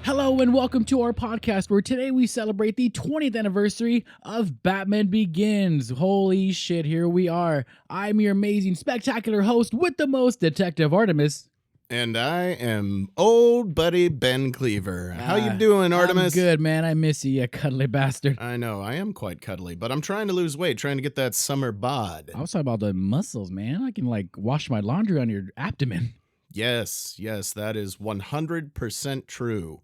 Hello and welcome to our podcast where today we celebrate the 20th anniversary of Batman Begins. Holy shit, here we are. I'm your amazing, spectacular host with the most, Detective Artemis. And I am old buddy Ben Cleaver. How you doing, Artemis? I'm good, man. I miss you, you cuddly bastard. I know, I am quite cuddly, but I'm trying to lose weight, trying to get that summer bod. I was talking about the muscles, man. I can wash my laundry on your abdomen. Yes, that is 100% true.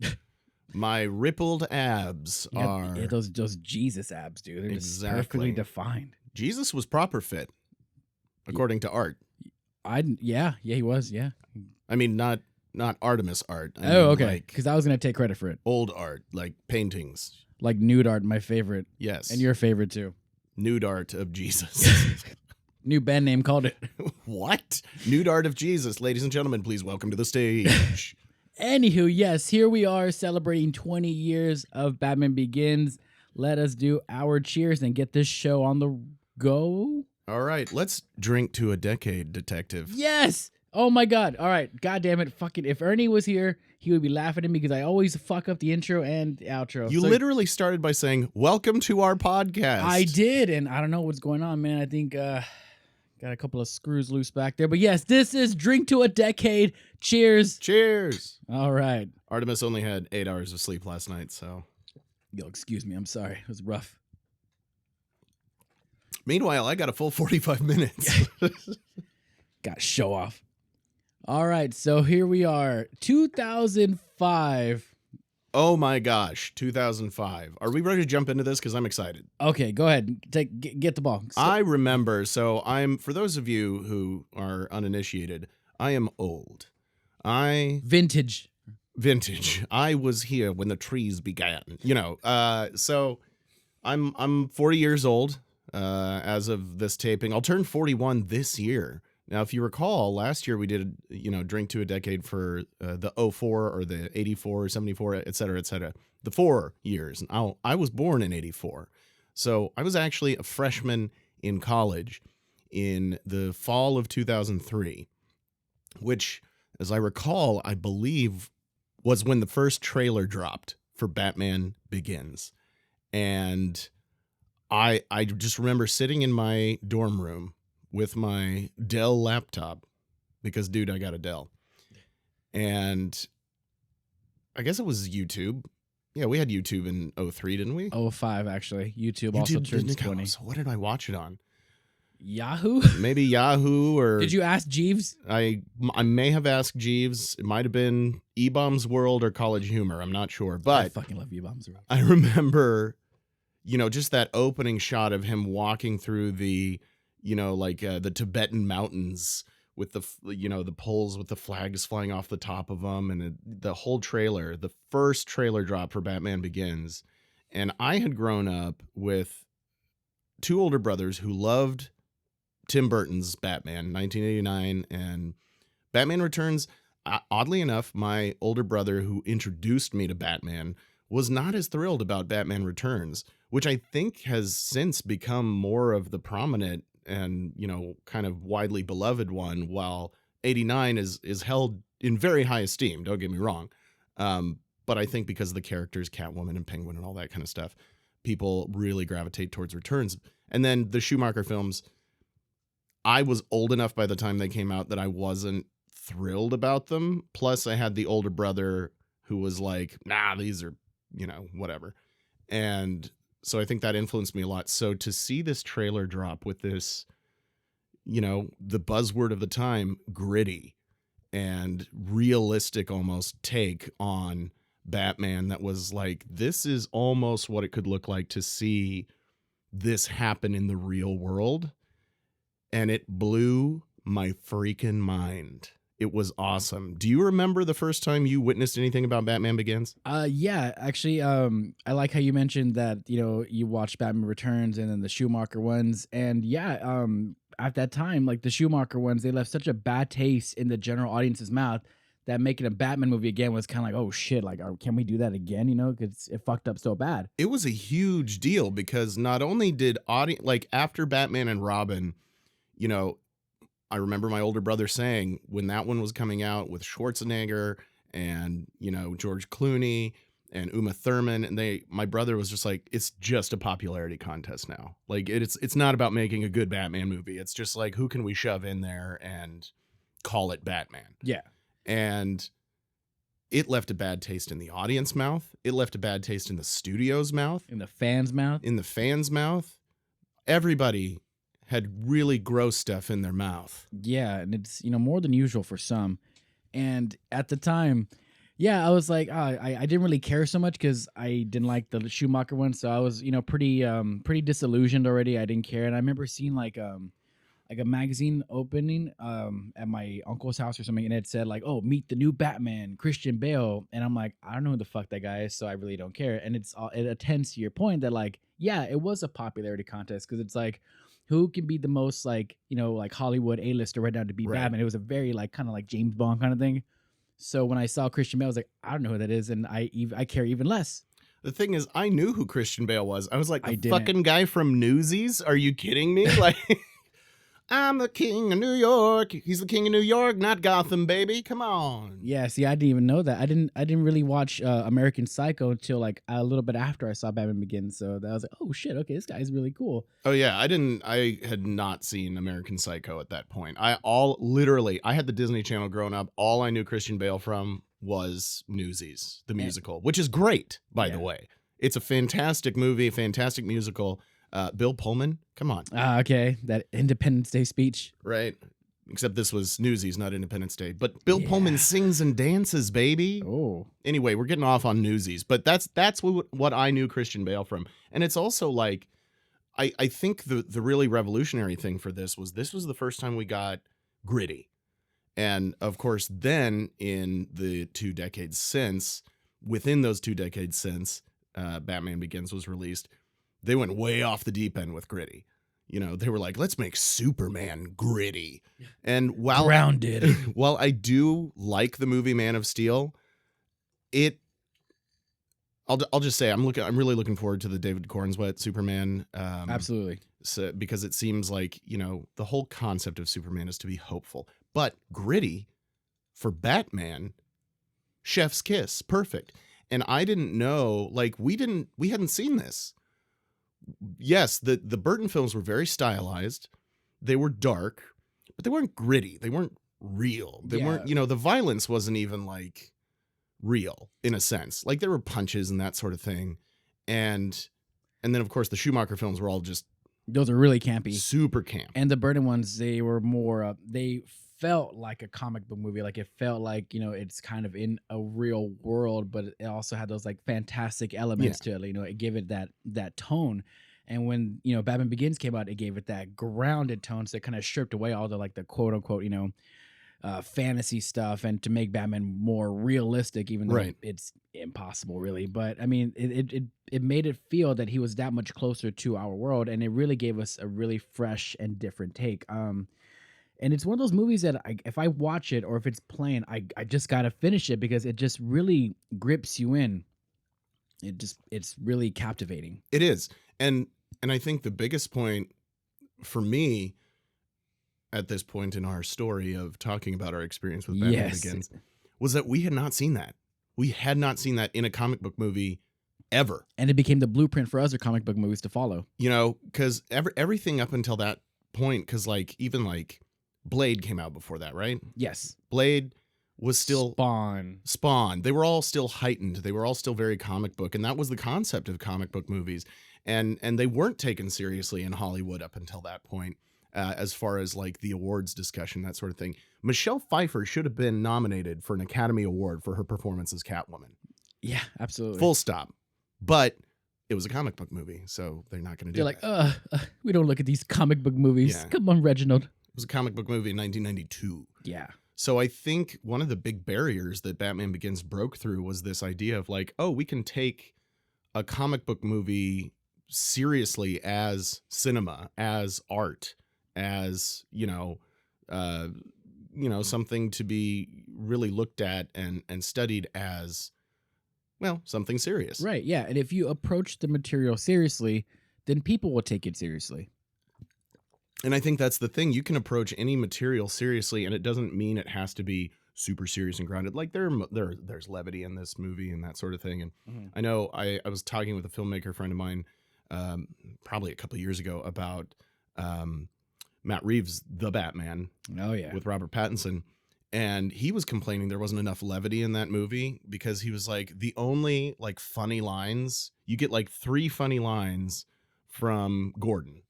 My rippled abs are... Yeah, those Jesus abs, dude. They're just perfectly defined. Jesus was proper fit, according to art. Yeah, he was, yeah. I mean, not Artemis art. I mean, okay. Because I was going to take credit for it. Old art, like paintings. Like nude art, my favorite. Yes. And your favorite, too. Nude art of Jesus. New band name called it. What? Nude art of Jesus. Ladies and gentlemen, please welcome to the stage. Anywho, yes, here we are celebrating 20 years of Batman Begins. Let us do our cheers and get this show on the go. All right, let's drink to a decade, detective. Yes! Oh my god. All right. God damn it. Fucking if Ernie was here, he would be laughing at me because I always fuck up the intro and outro. You literally started by saying, "Welcome to our podcast." I did, and I don't know what's going on, man. I think got a couple of screws loose back there. But yes, this is Drink to a Decade. Cheers. Cheers. All right. Artemis only had 8 hours of sleep last night, so. Yo, excuse me. I'm sorry. It was rough. Meanwhile, I got a full 45 minutes. Got to show off. All right, so here we are, 2005. Oh my gosh, 2005. Are we ready to jump into this? Because I'm excited. Okay, go ahead. Get the ball. I remember, for those of you who are uninitiated, I am old. Vintage. I was here when the trees began. So I'm 40 years old as of this taping. I'll turn 41 this year. Now, if you recall, last year we did, Drink to a Decade for the 04 or the 84 or 74, et cetera, et cetera. The 4 years. And I was born in 84. So I was actually a freshman in college in the fall of 2003, which, as I recall, I believe was when the first trailer dropped for Batman Begins. And I just remember sitting in my dorm room with my Dell laptop, because, dude, I got a Dell. And I guess it was YouTube. Yeah, we had YouTube in 03, didn't we? 05, actually. YouTube also turns 20. So what did I watch it on? Yahoo? Maybe Yahoo or... Did you ask Jeeves? I may have asked Jeeves. It might have been E-Bombs World or College Humor. I'm not sure. But I fucking love E-Bombs World. I remember, just that opening shot of him walking through the... the Tibetan mountains with the poles with the flags flying off the top of them, and the whole trailer, the first trailer drop for Batman Begins. And I had grown up with 2 older brothers who loved Tim Burton's Batman, 1989, and Batman Returns. Oddly enough, my older brother who introduced me to Batman was not as thrilled about Batman Returns, which I think has since become more of the prominent and kind of widely beloved one, while 89 is held in very high esteem, don't get me wrong, but I think because of the characters Catwoman and Penguin and all that kind of stuff, people really gravitate towards Returns. And then the Schumacher films, I was old enough by the time they came out that I wasn't thrilled about them, plus I had the older brother who was like, nah, these are whatever. And so I think that influenced me a lot. So to see this trailer drop with this, the buzzword of the time, gritty and realistic almost take on Batman, that was like, this is almost what it could look like to see this happen in the real world. And it blew my freaking mind. It was awesome. Do you remember the first time you witnessed anything about Batman Begins? Yeah, actually, I like how you mentioned that, you watched Batman Returns and then the Schumacher ones. And yeah, at that time, like the Schumacher ones, they left such a bad taste in the general audience's mouth that making a Batman movie again was kind of like, oh shit, like, can we do that again? Because it fucked up so bad. It was a huge deal because not only did after Batman and Robin, I remember my older brother saying when that one was coming out with Schwarzenegger and, you know, George Clooney and Uma Thurman. And my brother was just like, it's just a popularity contest now. Like it's not about making a good Batman movie. It's just like, who can we shove in there and call it Batman? Yeah. And it left a bad taste in the audience mouth. It left a bad taste in the studio's mouth. In the fans' mouth. In the fans' mouth. Everybody had really gross stuff in their mouth. Yeah, and it's, you know, more than usual for some. And at the time, yeah, I was like, I didn't really care so much because I didn't like the Schumacher one. So I was, you know, pretty disillusioned already. I didn't care. And I remember seeing like a magazine opening at my uncle's house or something, and it said like, oh, meet the new Batman, Christian Bale. And I'm like, I don't know who the fuck that guy is, so I really don't care. And it attends to your point that like, yeah, it was a popularity contest because it's like, who can be the most like, you know, like Hollywood A-lister right now to be Batman? It was a very like kind of like James Bond kind of thing. So when I saw Christian Bale, I was like, I don't know who that is, and I care even less. The thing is, I knew who Christian Bale was. I was like, the I fucking guy from Newsies? Are you kidding me? Like, I'm the king of New York. He's the king of New York, not Gotham, baby. Come on. Yeah, see, I didn't even know that. I didn't really watch American Psycho until like a little bit after I saw Batman Begins. So that was like, oh shit, okay, this guy's really cool. Oh yeah, I had not seen American Psycho at that point. I had the Disney Channel growing up. All I knew Christian Bale from was Newsies, the musical, which is great, by the way. It's a fantastic movie, fantastic musical. Bill Pullman, come on. Okay, that Independence Day speech. Right. Except this was Newsies, not Independence Day. But Bill Pullman sings and dances, baby. Oh. Anyway, we're getting off on Newsies, but that's what I knew Christian Bale from. And it's also like, I think the really revolutionary thing for this was the first time we got gritty. And of course, then in the 2 decades since, within those 2 decades since Batman Begins was released, they went way off the deep end with gritty. You know, they were like, let's make Superman gritty. And while grounded, while I do like the movie Man of Steel, I'll just say I'm really looking forward to the David Cornswet Superman. Absolutely. So, because it seems like, you know, the whole concept of Superman is to be hopeful, but gritty for Batman, chef's kiss, perfect. And I didn't know, like we hadn't seen this. Yes, the Burton films were very stylized. They were dark, but they weren't gritty. They weren't real. They weren't, you know, the violence wasn't even like real in a sense. Like there were punches and that sort of thing. And then of course the Schumacher films were all just, those are really campy. Super camp. And the Burton ones, they were more they felt like a comic book movie. Like it felt like, you know, it's kind of in a real world, but it also had those like fantastic elements to it. You know, it gave it that tone. And when, you know, Batman Begins came out, it gave it that grounded tone. So it kind of stripped away all the like the quote unquote, you know, fantasy stuff, and to make Batman more realistic, even though it's impossible really. But I mean, it made it feel that he was that much closer to our world, and it really gave us a really fresh and different take. And it's one of those movies that if I watch it or if it's playing, I just gotta finish it because it just really grips you in. It's really captivating. It is. And I think the biggest point for me at this point in our story of talking about our experience with Batman Begins was that we had not seen that. We had not seen that in a comic book movie ever. And it became the blueprint for other comic book movies to follow. You know, because everything up until that point, because like even like Blade came out before that, right? Yes. Blade was still Spawn. They were all still heightened. They were all still very comic book. And that was the concept of comic book movies. And they weren't taken seriously in Hollywood up until that point, as far as like the awards discussion, that sort of thing. Michelle Pfeiffer should have been nominated for an Academy Award for her performance as Catwoman. Yeah, absolutely. Full stop. But it was a comic book movie, so they're not going to do that. They're like, we don't look at these comic book movies. Yeah. Come on, Reginald. It was a comic book movie in 1992. Yeah. So I think one of the big barriers that Batman Begins broke through was this idea of like, oh, we can take a comic book movie seriously as cinema, as art, as, something to be really looked at and studied as, well, something serious. Right. Yeah. And if you approach the material seriously, then people will take it seriously. And I think that's the thing. You can approach any material seriously, and it doesn't mean it has to be super serious and grounded. Like there's levity in this movie and that sort of thing. And Mhm. I know I was talking with a filmmaker friend of mine probably a couple of years ago about Matt Reeves' The Batman Oh yeah. with Robert Pattinson. And he was complaining there wasn't enough levity in that movie because he was like, the only like funny lines, you get like 3 funny lines from Gordon.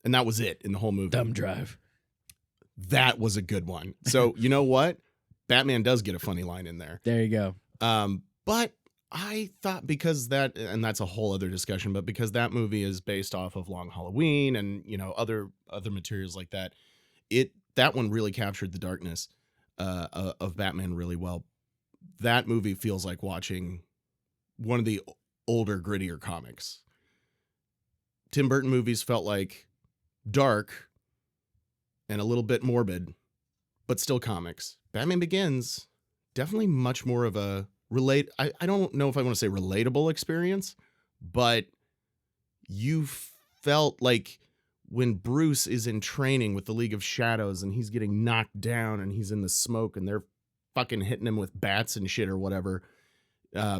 And that was it in the whole movie. Dumb drive. That was a good one. So you know what? Batman does get a funny line in there. There you go. But I thought because that, and that's a whole other discussion, but because that movie is based off of Long Halloween and, you know, other materials like that, that one really captured the darkness of Batman really well. That movie feels like watching one of the older, grittier comics. Tim Burton movies felt like dark and a little bit morbid, but still comics. Batman Begins, definitely much more of a I don't know if I want to say relatable experience, but you felt like when Bruce is in training with the League of Shadows and he's getting knocked down and he's in the smoke and they're fucking hitting him with bats and shit or whatever.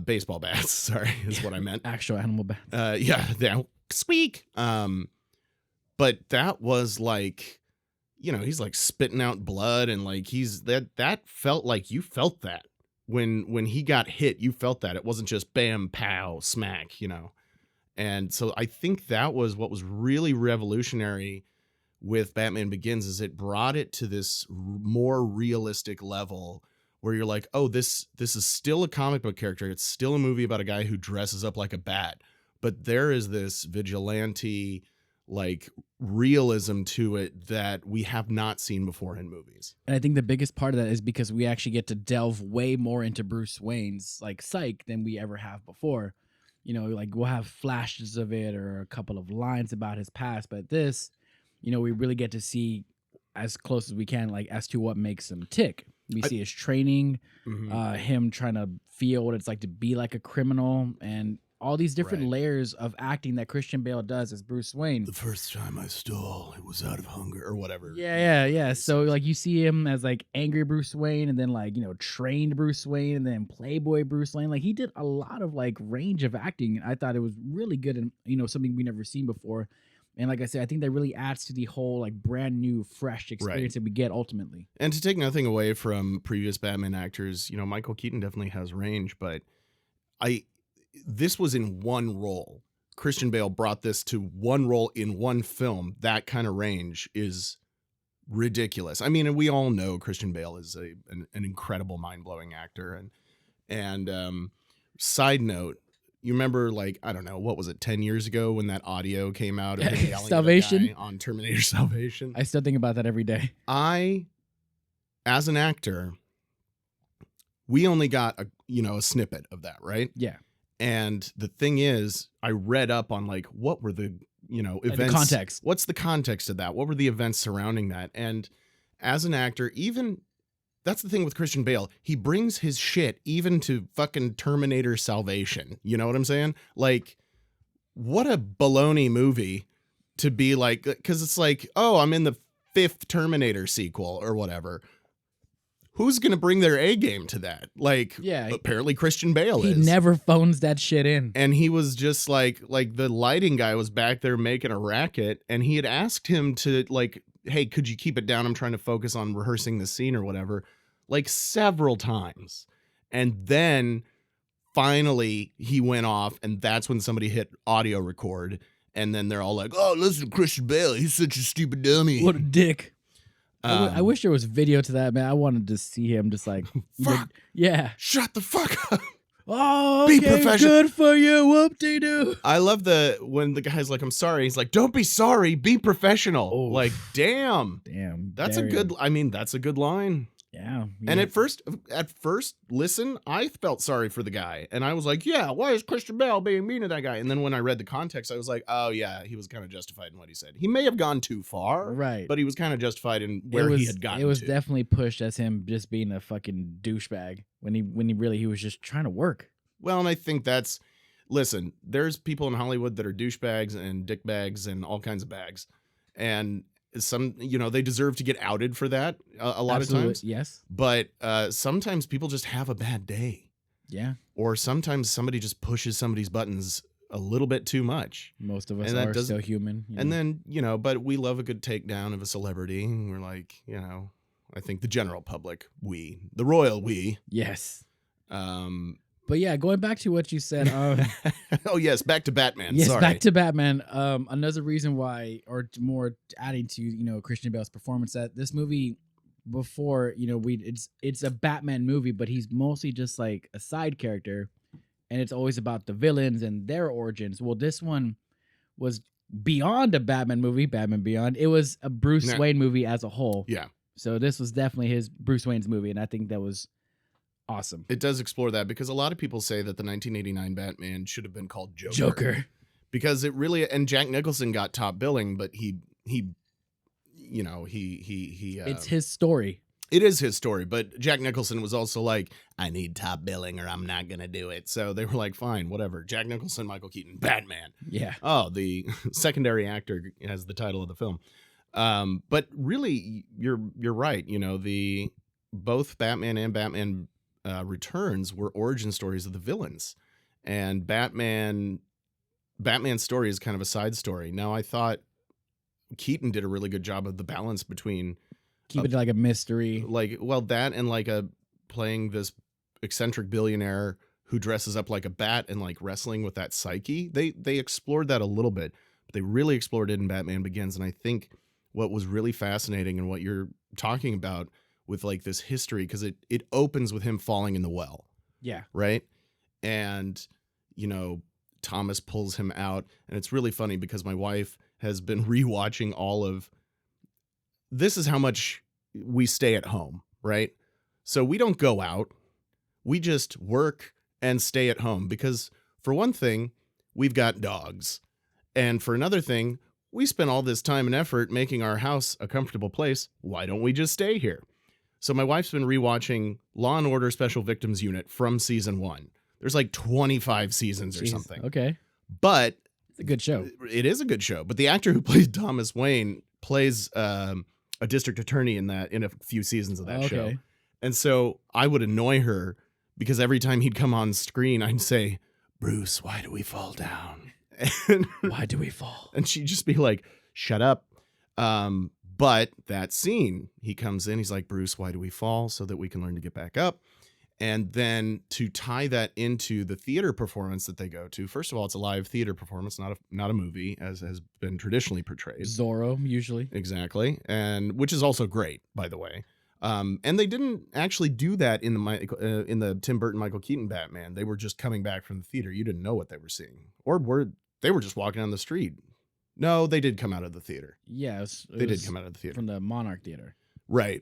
Baseball bats, sorry, is what I meant. Actual animal bats. Yeah, squeak. But that was like, you know, he's like spitting out blood and like that felt like you felt that when he got hit, you felt that. It wasn't just bam, pow, smack, you know. And so I think that was what was really revolutionary with Batman Begins is it brought it to this more realistic level where you're like, oh, this is still a comic book character. It's still a movie about a guy who dresses up like a bat. But there is this vigilante like realism to it that we have not seen before in movies. And I think the biggest part of that is because we actually get to delve way more into Bruce Wayne's like psyche than we ever have before. You know, like we'll have flashes of it or a couple of lines about his past, but this, you know, we really get to see as close as we can, like as to what makes him tick. We see his training, him trying to feel what it's like to be like a criminal, and all these different layers of acting that Christian Bale does as Bruce Wayne. The first time I stole, it was out of hunger or whatever. Yeah. So like you see him as like angry Bruce Wayne, and then like, you know, trained Bruce Wayne, and then Playboy Bruce Wayne. Like he did a lot of like range of acting. I thought it was really good and, you know, something we never seen before. And like I said, I think that really adds to the whole like brand new, fresh experience that we get ultimately. And to take nothing away from previous Batman actors, you know, Michael Keaton definitely has range, but this was in one role. Christian Bale brought this to one role in one film. That kind of range is ridiculous. I mean, and we all know Christian Bale is an incredible, mind-blowing actor. And side note, you remember, like, I don't know, what was it, 10 years ago when that audio came out of him yelling Salvation? at a guy on Terminator Salvation? I still think about that every day. As an actor, we only got a snippet of that, right? Yeah. And the thing is, I read up on like what were the, events, the context. What's the context of that? What were the events surrounding that? And as an actor, even that's the thing with Christian Bale. He brings his shit even to fucking Terminator Salvation. You know what I'm saying? Like, what a baloney movie to be like, because it's like, oh, I'm in the 5th Terminator sequel or whatever. Who's going to bring their A game to that? Like, yeah, apparently Christian Bale he is. He never phones that shit in. And he was just like the lighting guy was back there making a racket, and he had asked him to like, hey, could you keep it down? I'm trying to focus on rehearsing the scene or whatever, like several times. And then finally he went off, and that's when somebody hit audio record. And then they're all like, oh, listen to Christian Bale. He's such a stupid dummy. What a dick. I wish there was video to that, man. I wanted to see him just like, fuck. Yeah. Shut the fuck up. Oh, okay, be professional. Good for you. Whoop-de-doo. I love when the guy's like, I'm sorry. He's like, don't be sorry. Be professional. Oh. Like, damn. That's a good line. Yeah. And at first, listen, I felt sorry for the guy. And I was like, yeah, why is Christian Bale being mean to that guy? And then when I read the context, I was like, oh, yeah, he was kind of justified in what he said. He may have gone too far. Right. But he was kind of justified in where he had gotten to. It was definitely pushed as him just being a fucking douchebag when he was just trying to work. Well, and I think listen, there's people in Hollywood that are douchebags and dickbags and all kinds of bags. And some, they deserve to get outed for that a lot of Absolutely. times. Yes. But sometimes people just have a bad day. Yeah. Or sometimes somebody just pushes somebody's buttons a little bit too much. Most of us And that are doesn't- still human. And then, but we love a good takedown of a celebrity. And we're like, I think the general public, the royal we. Yes. But yeah, going back to what you said. oh, yes, back to Batman. Yes, Sorry. back to Batman. Another reason why, or more adding to, Christian Bale's performance, that this movie before, it's a Batman movie, but he's mostly just like a side character. And it's always about the villains and their origins. Well, this one was beyond a Batman movie, Batman Beyond. It was a Bruce Wayne movie as a whole. Yeah. So this was definitely his Bruce Wayne's movie, and I think that was awesome. It does explore that because a lot of people say that the 1989 Batman should have been called Joker. Joker. Because it really, and Jack Nicholson got top billing, but he it's his story. It is his story, but Jack Nicholson was also like, I need top billing or I'm not going to do it. So they were like, fine, whatever. Jack Nicholson, Michael Keaton, Batman. Yeah. Oh, the secondary actor has the title of the film. But really, you're right. Both Batman and Batman Returns were origin stories of the villains. And Batman's story is kind of a side story. Now, I thought Keaton did a really good job of the balance between keep it like a mystery. That and like playing this eccentric billionaire who dresses up like a bat and like wrestling with that psyche. They explored that a little bit, but they really explored it in Batman Begins. And I think what was really fascinating and what you're talking about with like this history, because it opens with him falling in the well. Yeah. Right. And, Thomas pulls him out. And it's really funny because my wife has been rewatching all of this is how much we stay at home, right? So we don't go out. We just work and stay at home because for one thing, we've got dogs. And for another thing, we spend all this time and effort making our house a comfortable place. Why don't we just stay here? So my wife's been rewatching Law and Order Special Victims Unit from season 1. There's like 25 seasons or something. Okay. But it's a good show. It is a good show. But the actor who plays Thomas Wayne plays a district attorney in a few seasons of that show. And so I would annoy her because every time he'd come on screen, I'd say, Bruce, why do we fall down? And why do we fall? And she'd just be like, shut up. But that scene, he comes in, he's like, Bruce, why do we fall? So that we can learn to get back up. And then to tie that into the theater performance that they go to, first of all, it's a live theater performance, not a movie, as has been traditionally portrayed. Zorro, usually. Exactly. And which is also great, by the way. And they didn't actually do that in the Tim Burton Michael Keaton Batman. They were just coming back from the theater. You didn't know what they were seeing. Or they were just walking down the street. No, they did come out of the theater. Yeah, they did come out of the theater. From the Monarch Theater. Right.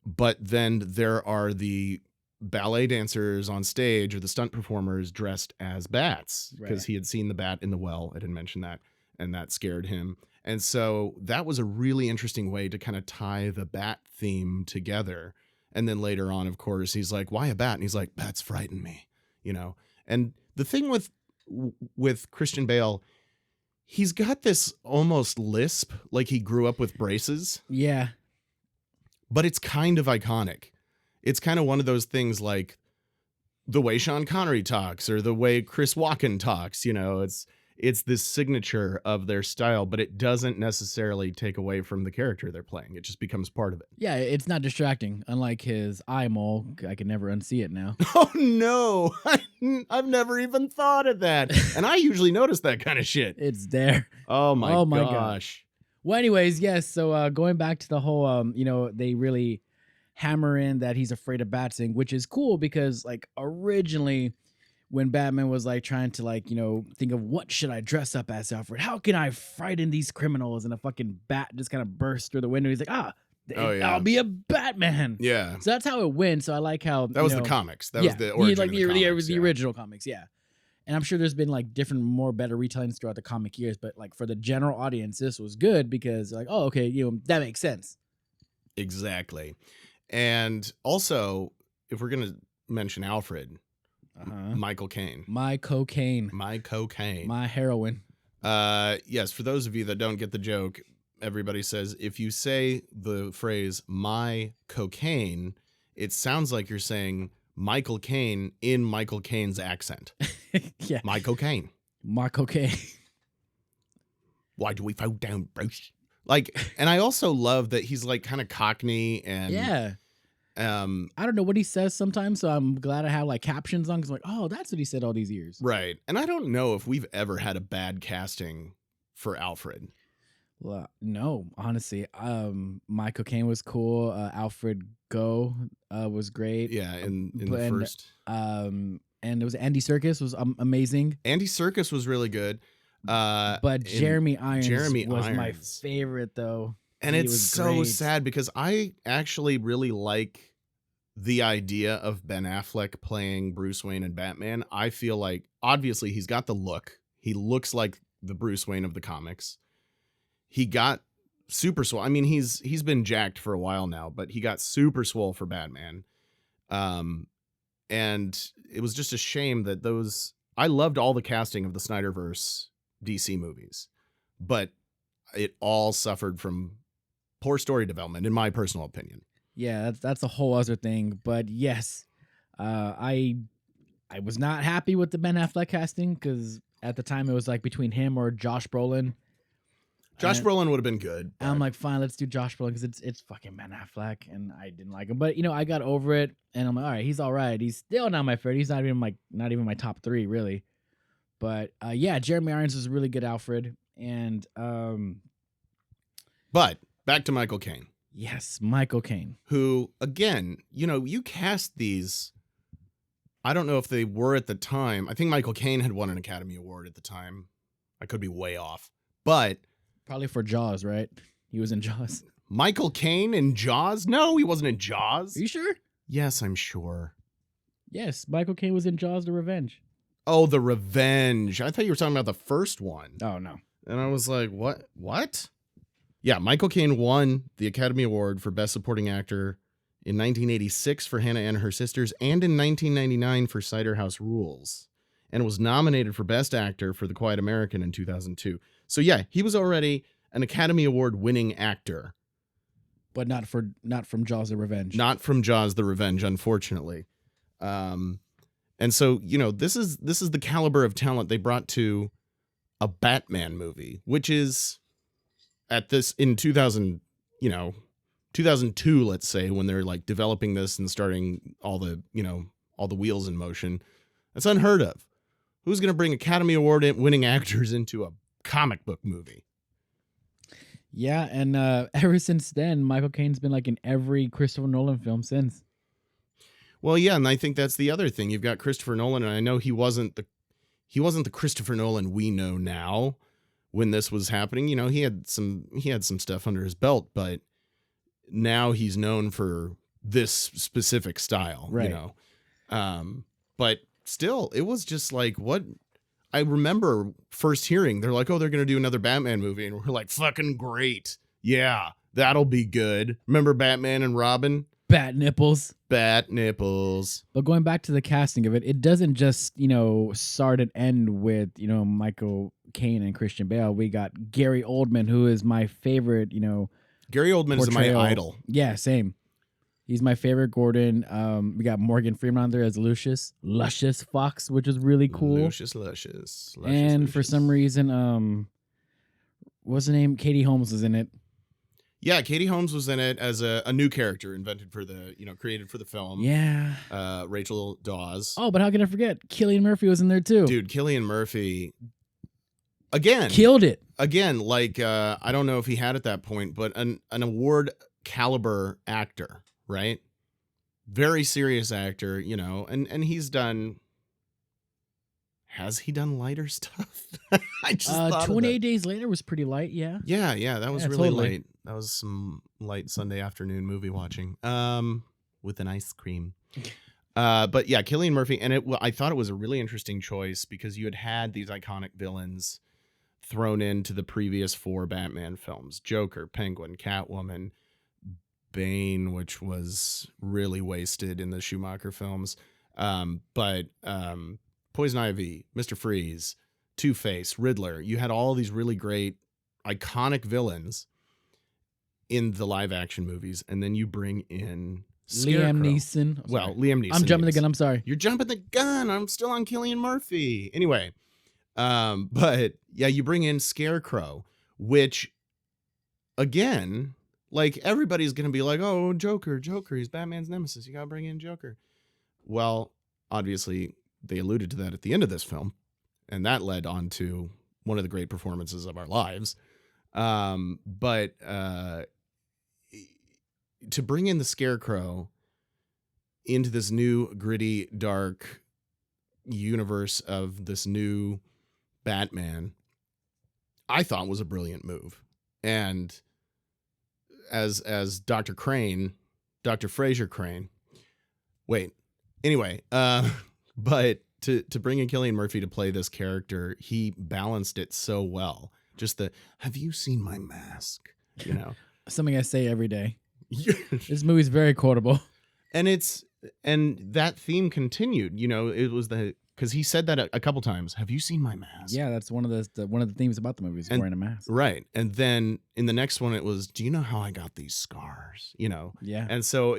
But then there are the ballet dancers on stage or the stunt performers dressed as bats because he had seen the bat in the well. I didn't mention that. And that scared him. And so that was a really interesting way to kind of tie the bat theme together. And then later on, of course, he's like, why a bat? And he's like, bats frighten me, And the thing with Christian Bale, he's got this almost lisp, like he grew up with braces. Yeah. But it's kind of iconic. It's kind of one of those things like the way Sean Connery talks or the way Chris Walken talks, it's this signature of their style, but it doesn't necessarily take away from the character they're playing. It just becomes part of it. Yeah, it's not distracting. Unlike his eye mole, I can never unsee it now. Oh, no. I've never even thought of that. And I usually notice that kind of shit. It's there. Oh, my gosh. Well, anyways, yes. So going back to the whole, they really hammer in that he's afraid of bats thing, which is cool because like originally when Batman was like trying to think of what should I dress up as, Alfred? How can I frighten these criminals? And a fucking bat just kind of burst through the window. He's like, I'll be a Batman. Yeah. So that's how it went. So I like how that was the comics. That was the origin of the comics, the original comics. Yeah. And I'm sure there's been like different, more better retellings throughout the comic years, but like for the general audience, this was good because like, oh, okay, that makes sense. Exactly. And also, if we're going to mention Alfred, Michael Caine. My cocaine. My cocaine. My heroin. Yes, for those of you that don't get the joke, everybody says if you say the phrase "my cocaine," it sounds like you're saying Michael Caine in Michael Caine's accent. Yeah. My cocaine. Mark okay. Why do we fall down, Bruce? Like, and I also love that he's like kind of Cockney and Yeah. I don't know what he says sometimes, so I'm glad I have like captions on because like, oh, that's what he said all these years. right. And I don't know if we've ever had a bad casting for Alfred. Well, no, honestly, my cocaine was cool. Alfred Go was great. Yeah, in the But- first. And it was Andy Serkis was amazing. Andy Serkis was really good. But Jeremy Irons was my Irons. favorite though. And He it's was so great. sad because I actually really like the idea of Ben Affleck playing Bruce Wayne and Batman. I feel like obviously he's got the look. He looks like the Bruce Wayne of the comics. He got super swole. I mean, he's been jacked for a while now, but he got super swole for Batman. And it was just a shame that I loved all the casting of the Snyderverse DC movies, but it all suffered from poor story development, in my personal opinion. Yeah, that's a whole other thing. But yes, I was not happy with the Ben Affleck casting because at the time it was like between him or Josh Brolin. Josh And- Brolin would have been good. And I'm but- like, fine, let's do Josh Brolin because it's fucking Ben Affleck, and I didn't like him. But I got over it, and I'm like, all right, he's all right. He's still not my favorite. He's not even my top 3 really. But yeah, Jeremy Irons is a really good Alfred, and but back to Michael Caine, yes, Michael Caine. who again, you cast these. I don't know if they were at the time. I think Michael Caine had won an Academy Award at the time. I could be way off, but Probably for Jaws, right? He was in Jaws. Michael Caine in Jaws? No, he wasn't in Jaws. Are you sure? Yes, I'm sure. Yes, Michael Caine was in Jaws: The Revenge. Oh, The Revenge. I thought you were talking about the first one. Oh no. And I was like, what? What? Yeah, Michael Caine won the Academy Award for Best Supporting Actor in 1986 for Hannah and Her Sisters and in 1999 for Cider House Rules, and was nominated for Best Actor for The Quiet American in 2002. So yeah, he was already an Academy Award winning actor. But not from Jaws: The Revenge. Not from Jaws: The Revenge, unfortunately. And so, this is the caliber of talent they brought to a Batman movie, which is in 2002, let's say, when they're like developing this and starting all the wheels in motion. That's unheard of. Who's going to bring Academy Award winning actors into a comic book movie? Yeah, and ever since then, Michael Caine's been like in every Christopher Nolan film since. Well, yeah, and I think that's the other thing. You've got Christopher Nolan, and I know he wasn't the Christopher Nolan we know now when this was happening. He had some stuff under his belt, but now he's known for this specific style, Right. But still, it was just like what I remember first hearing. They're like, "Oh, they're going to do another Batman movie." And we're like, "Fucking great. Yeah, that'll be good." Remember Batman and Robin? Bat nipples. Bat nipples. But going back to the casting of it, it doesn't just, start and end with, Michael Caine and Christian Bale. We got Gary Oldman, who is my favorite, Gary Oldman is my portrayal. idol. Yeah, same. He's my favorite Gordon. We got Morgan Freeman on there as Lucius Fox, which is really cool. Luscious. And for some reason, what's the name? Katie Holmes was in it. Yeah, Katie Holmes was in it as a new character invented for the, created for the film. Yeah. Rachel Dawes. Oh, but how can I forget? Cillian Murphy was in there too. Dude, Cillian Murphy. Again. Killed it. Again, like, I don't know if he had at that point, but an award caliber actor, right? Very serious actor, and he's done. Has he done lighter stuff? I just thought 28 Days Later was pretty light, yeah. Yeah, that was Yeah, really totally. late. That was some light Sunday afternoon movie watching. With an ice cream. But yeah, Cillian Murphy, and I thought it was a really interesting choice because you had these iconic villains thrown into the previous 4 Batman films: Joker, Penguin, Catwoman, Bane, which was really wasted in the Schumacher films. But Poison Ivy, Mr. Freeze, Two-Face, Riddler. You had all these really great, iconic villains in the live-action movies, and then you bring in Liam Scarecrow. Neeson. Oh, Well, sorry. Liam Neeson. I'm jumping the yes. gun. I'm sorry. You're jumping the gun. I'm still on Cillian Murphy. Anyway, but yeah, you bring in Scarecrow, which, again, like everybody's gonna be like, oh, Joker, he's Batman's nemesis. You gotta bring in Joker. Well, obviously, they alluded to that at the end of this film, and that led on to one of the great performances of our lives. But to bring in the Scarecrow into this new gritty, dark universe of this new Batman, I thought was a brilliant move. And as Dr. Crane, Dr. Fraser Crane, but to bring in Cillian Murphy to play this character, he balanced it so well. Just have you seen my mask? You know, Something I say every day. This movie's very quotable. And that theme continued, you know, it was because he said that a couple times. Have you seen my mask? Yeah, that's one of the themes about the movie is wearing a mask. Right. And then in the next one, it was, do you know how I got these scars? You know? Yeah. And so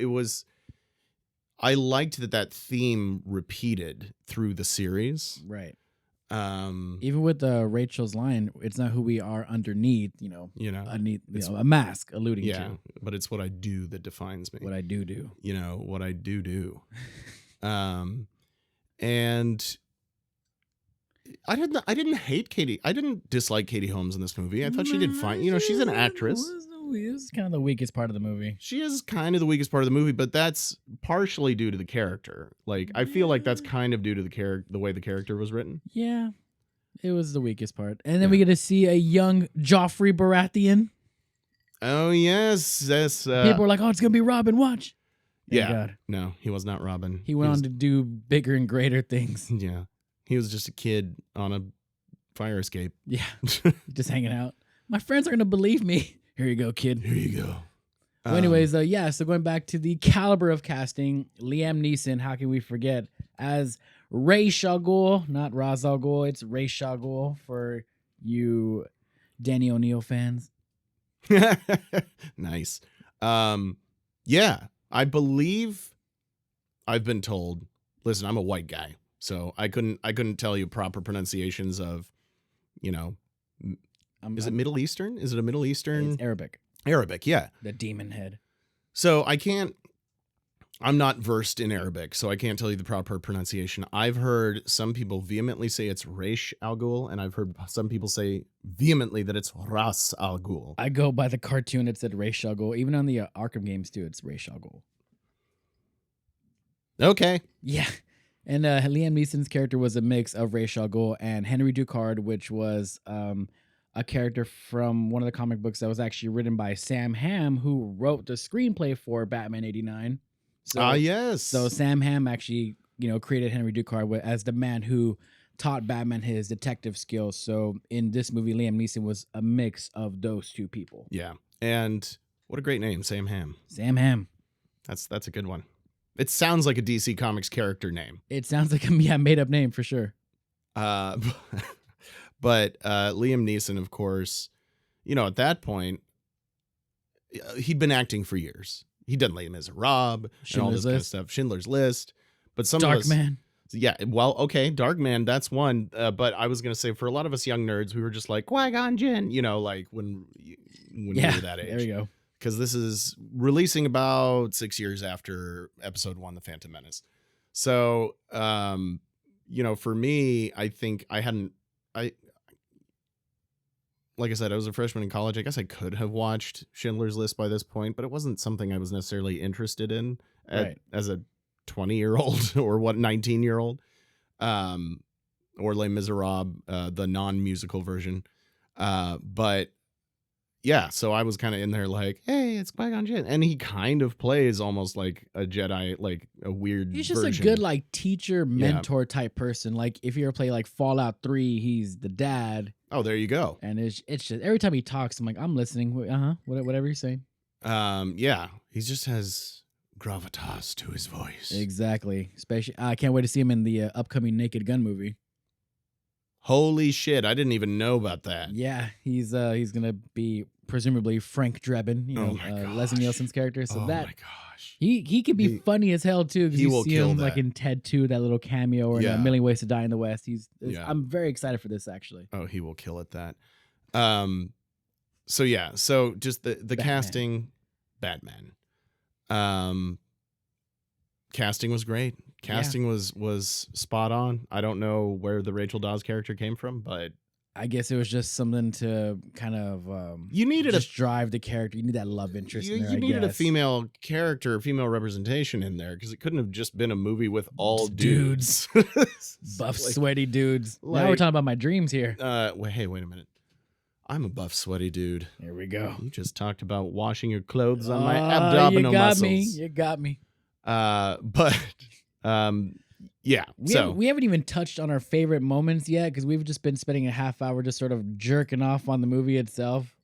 I liked that theme repeated through the series. Right. Even with Rachel's line, it's not who we are underneath, underneath, a mask alluding to. But it's what I do that defines me. What I do. You know, what I do. And I didn't hate Katie. I didn't dislike Katie Holmes in this movie. I thought she did fine. You know, she's an actress. This is kind of the weakest part of the movie. She is kind of the weakest part of the movie, but that's partially due to the character. Like, I feel like that's kind of due to the way the character was written. Yeah, it was the weakest part. And then we get to see a young Joffrey Baratheon. Oh, yes. People are like, oh, it's going to be Robin, watch. Thank Yeah. God. No, he was not Robin. He went on to do bigger and greater things. Yeah. He was just a kid on a fire escape. Yeah. Just hanging out. My friends are going to believe me. Here you go, kid. Here you go. Well, anyways, so going back to the caliber of casting, Liam Neeson, how can we forget, as Ra's al Ghul, not Ra's al Ghul, it's Ra's al Ghul for you Danny O'Neill fans. Nice. Yeah, I believe I've been told, listen, I'm a white guy, so I couldn't tell you proper pronunciations of, is it Middle Eastern? Is it a Middle Eastern? It's Arabic. Arabic, yeah. The demon head. So I'm not versed in Arabic, so I can't tell you the proper pronunciation. I've heard some people vehemently say it's Ra's al Ghul, and I've heard some people say vehemently that it's Ras al Ghul. I go by the cartoon, it said Ra's al Ghul. Even on the Arkham games, too, it's Ra's al Ghul. Okay. Yeah. And Liam Neeson's character was a mix of Ra's al Ghul and Henry Ducard, which was a character from one of the comic books that was actually written by Sam Hamm, who wrote the screenplay for Batman 89. Yes. So Sam Hamm actually, created Henry Ducard as the man who taught Batman his detective skills. So in this movie, Liam Neeson was a mix of those two people. Yeah. And what a great name, Sam Hamm. Sam Hamm. That's a good one. It sounds like a DC Comics character name. It sounds like a made up name for sure. But Liam Neeson, of course, at that point, he'd been acting for years. He'd done Les Miserables and all this kind of stuff. Schindler's List. But some Dark of us, Man. Yeah, well, okay, Dark Man, that's one. But I was going to say, for a lot of us young nerds, we were just like, Qui-Gon Jinn, like when we were that age. There you go. Because this is releasing about 6 years after Episode 1, The Phantom Menace. So, for me, I think like I said, I was a freshman in college. I guess I could have watched Schindler's List by this point, but it wasn't something I was necessarily interested in as a 20-year-old or 19-year-old. Or Les Miserables, the non-musical version. But yeah, so I was kind of in there like, hey, it's Qui-Gon Jinn. And he kind of plays almost like a Jedi, like a weird He's just version. a good like teacher, mentor type person. Like if you ever play like Fallout 3, he's the dad. Oh, there you go. And it's just every time he talks, I'm like, I'm listening. Whatever you're saying. Yeah, he just has gravitas to his voice. Exactly. Especially, I can't wait to see him in the upcoming Naked Gun movie. Holy shit! I didn't even know about that. Yeah, he's gonna be presumably Frank Drebin, Oh my Leslie gosh. Nielsen's character. So Oh that my gosh. he can be funny as hell too, because he you will see kill him like that. in Ted 2, that little cameo, or in A Yeah. Million Ways to Die in the West. Yeah. I'm very excited for this actually. Oh, he will kill at that. So yeah, so just the Batman. casting, Batman. Casting was great. Casting was spot on. I don't know where the Rachel Dawes character came from, but I guess it was just something to kind of you needed just drive the character. You need that love interest in there. you I needed a guess. female character, female representation in there, because it couldn't have just been a movie with all Dudes. dudes. Buff, Like- sweaty dudes. Now we're like- talking about my dreams here. Hey, wait a minute. I'm a buff, sweaty dude. Here we go. You just talked about washing your clothes on my Ah, abdominal you got muscles. me. You got me. But yeah. We haven't even touched on our favorite moments yet, because we've just been spending a half hour just sort of jerking off on the movie itself.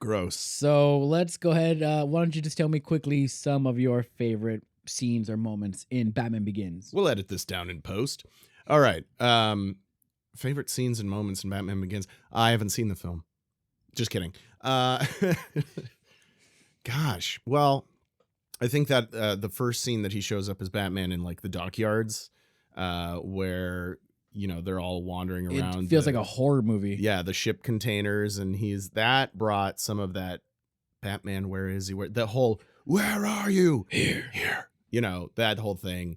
Gross. So let's go ahead. Why don't you just tell me quickly some of your favorite scenes or moments in Batman Begins? We'll edit this down in post. All right. Favorite scenes and moments in Batman Begins. I haven't seen the film. Just kidding. Gosh. Well, I think that the first scene that he shows up as Batman in like the dockyards, where they're all wandering around. It feels like a horror movie. Yeah, the ship containers, and that brought some of that Batman. Where is he? That whole "Where are you?" Here. That whole thing.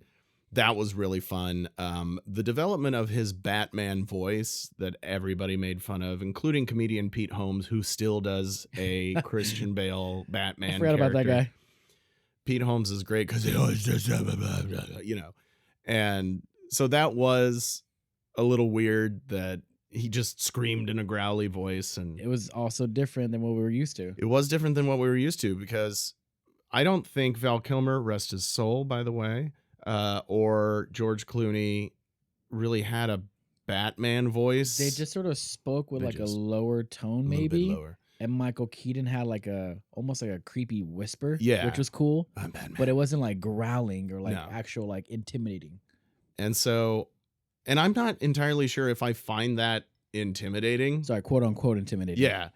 That was really fun. The development of his Batman voice that everybody made fun of, including comedian Pete Holmes, who still does a Christian Bale Batman. I forgot about that guy. Pete Holmes is great because he always does, and so that was a little weird that he just screamed in a growly voice, and It was also different than what we were used to. it was different than what we were used to, because I don't think Val Kilmer, rest his soul, by the way, or George Clooney really had a Batman voice. They just sort of spoke with like a lower tone, a little maybe. bit lower. And Michael Keaton had like almost like a creepy whisper, Yeah. which was cool, I'm Batman. but it wasn't like growling or like No. actual like intimidating. And so, and I'm not entirely sure if I find that intimidating. Sorry, quote unquote intimidating. Yeah.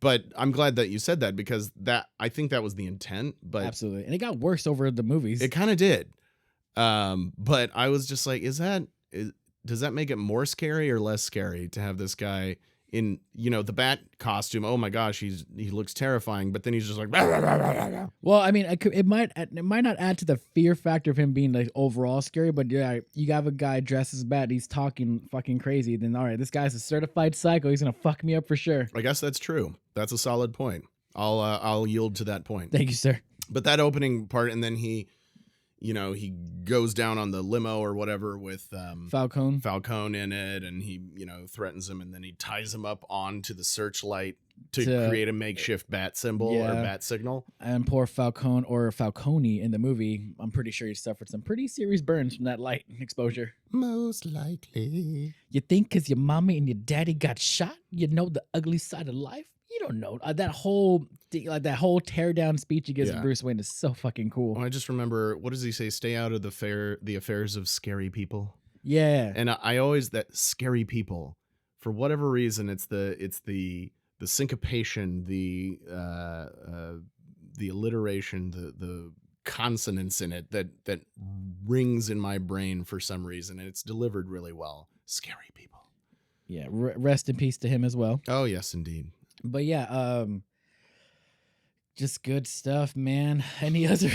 But I'm glad that you said that, because I think that was the intent, but Absolutely. And it got worse over the movies. it kind of did. But I was just like, does that make it more scary or less scary to have this guy in, the Bat costume? Oh my gosh, he looks terrifying, but then he's just like, "Bah, bah, bah, bah, bah." Well, I mean, it might not add to the fear factor of him being like overall scary, but yeah, you have a guy dressed as Bat, he's talking fucking crazy. Then all right, this guy's a certified psycho. He's gonna fuck me up for sure. I guess that's true. That's a solid point. I'll yield to that point. Thank you, sir. But that opening part, and then he goes down on the limo or whatever with Falcone in it, and he threatens him, and then he ties him up onto the searchlight to create a makeshift bat symbol or bat signal. And poor Falcone, or Falcone in the movie, I'm pretty sure he suffered some pretty serious burns from that light exposure. Most likely. You think because your mommy and your daddy got shot, you know the ugly side of life? You don't know. That whole tear down speech he gives to Bruce Wayne is so fucking cool. Well, I just remember, what does he say? Stay out of the affairs of scary people. Yeah. And I always, that scary people, for whatever reason, it's the syncopation, the alliteration, the consonants in it that rings in my brain for some reason, and it's delivered really well. Scary people. Yeah. Rest in peace to him as well. Oh yes, indeed. But yeah, just good stuff, man. Any other?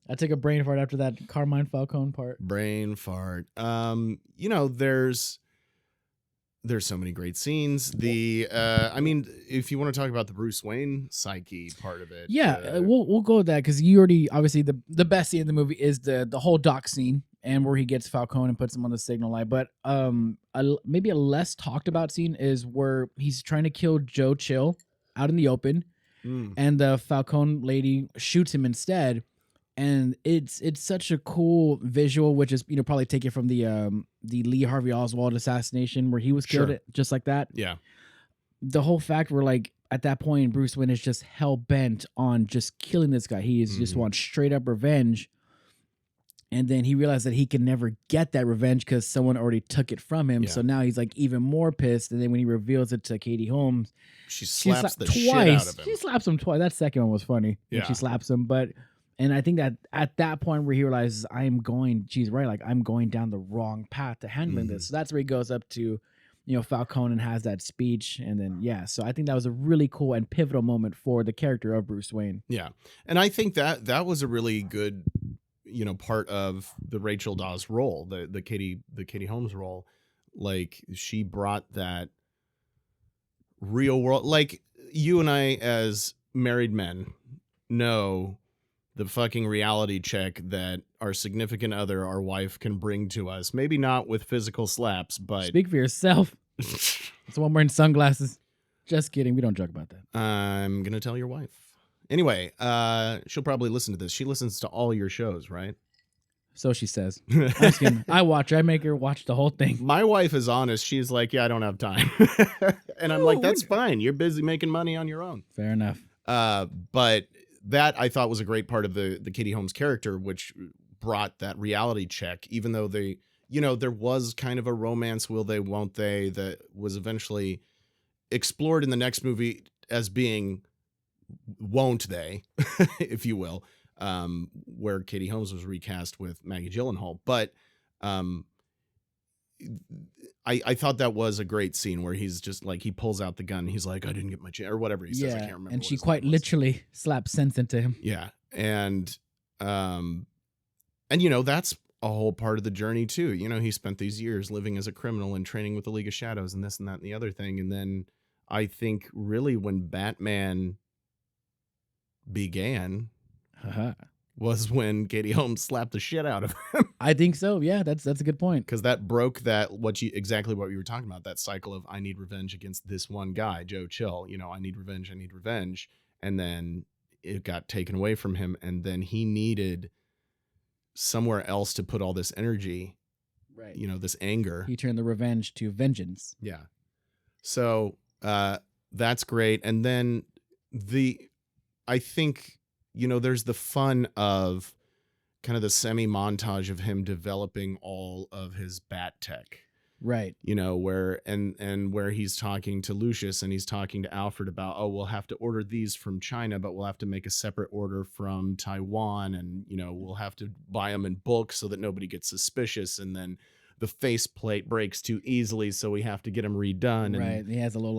I took a brain fart after that Carmine Falcone part. Brain fart. There's so many great scenes. I mean, if you want to talk about the Bruce Wayne psyche part of it. Yeah, we'll go with that, because you already, obviously the best scene in the movie is the whole dock scene, and where he gets Falcone and puts him on the signal light. But maybe a less talked about scene is where he's trying to kill Joe Chill out in the open, and the Falcone lady shoots him instead. And it's such a cool visual, which is probably taken from the Lee Harvey Oswald assassination, where he was killed just like that. Yeah. The whole fact where, like, at that point Bruce Wayne is just hell bent on just killing this guy. He is just wants straight up revenge. And then he realized that he could never get that revenge because someone already took it from him. Yeah. So now he's like even more pissed. And then when he reveals it to Katie Holmes, She she slaps slapped the twice. shit out of him. She slaps him twice. That second one was funny. Yeah. She slaps him. And I think that at that point where he realizes she's right, like I'm going down the wrong path to handling this. So that's where he goes up to, Falcone and has that speech. And then, so I think that was a really cool and pivotal moment for the character of Bruce Wayne. Yeah. And I think that was a really good, part of the Rachel Dawes role, the Katie Holmes role. Like, she brought that real world, like you and I as married men know the fucking reality check that our significant other, our wife, can bring to us. Maybe not with physical slaps, but Speak for yourself. It's the one wearing sunglasses. Just kidding. We don't joke about that. I'm gonna tell your wife. Anyway, she'll probably listen to this. She listens to all your shows, right? So she says. I'm just kidding. I watch her. I make her watch the whole thing. My wife is honest. She's like, yeah, I don't have time. And I'm like, that's fine. You're busy making money on your own. Fair enough. But that I thought was a great part of the Katie Holmes character, which brought that reality check, even though there was kind of a romance, will they, won't they, that was eventually explored in the next movie as being won't they, if you will, where Katie Holmes was recast with Maggie Gyllenhaal. But I thought that was a great scene where he's just like, he pulls out the gun. And he's like, I didn't get my chance, or whatever he says. I can't remember. And she quite literally slaps sense into him. Yeah. And that's a whole part of the journey too. He spent these years living as a criminal and training with the League of Shadows and this and that and the other thing. And then I think really when Batman began was when Katie Holmes slapped the shit out of him. I think so. Yeah, that's a good point. Because that broke exactly what you were talking about, that cycle of I need revenge against this one guy, Joe Chill. I need revenge. And then it got taken away from him. And then he needed somewhere else to put all this energy, right? This anger. He turned the revenge to vengeance. Yeah. So that's great. And then I think, there's the fun of kind of the semi-montage of him developing all of his bat tech. Right. Where he's talking to Lucius and he's talking to Alfred about, we'll have to order these from China, but we'll have to make a separate order from Taiwan. And, we'll have to buy them in bulk so that nobody gets suspicious. And then the faceplate breaks too easily, so we have to get them redone. Right. And he has a little,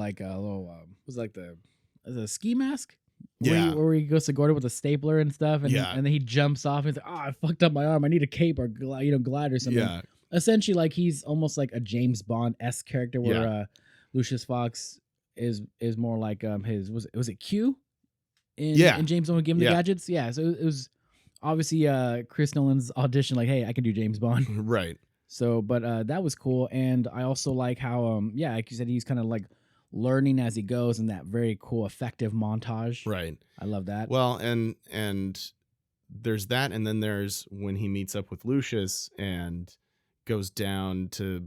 was like the ski mask? Yeah. Where he goes to Gordon with a stapler and stuff. And, and then he jumps off and he's like, I fucked up my arm. I need a cape or glide or something. Yeah. Essentially, like he's almost like a James Bond-esque character where Lucius Fox is more like was it Q? In James Bond giving the gadgets? Yeah. So it was obviously Chris Nolan's audition, like, hey, I can do James Bond. Right. So, but that was cool. And I also like how like you said, he's kind of like learning as he goes in that very cool, effective montage. Right. I love that. Well, and there's that, and then there's when he meets up with Lucius and goes down to,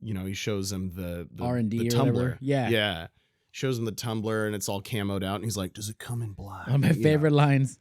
he shows him the R&D the or tumbler. Whatever. Yeah. Yeah. Shows him the tumbler and it's all camoed out and he's like, does it come in black? One of my favorite lines.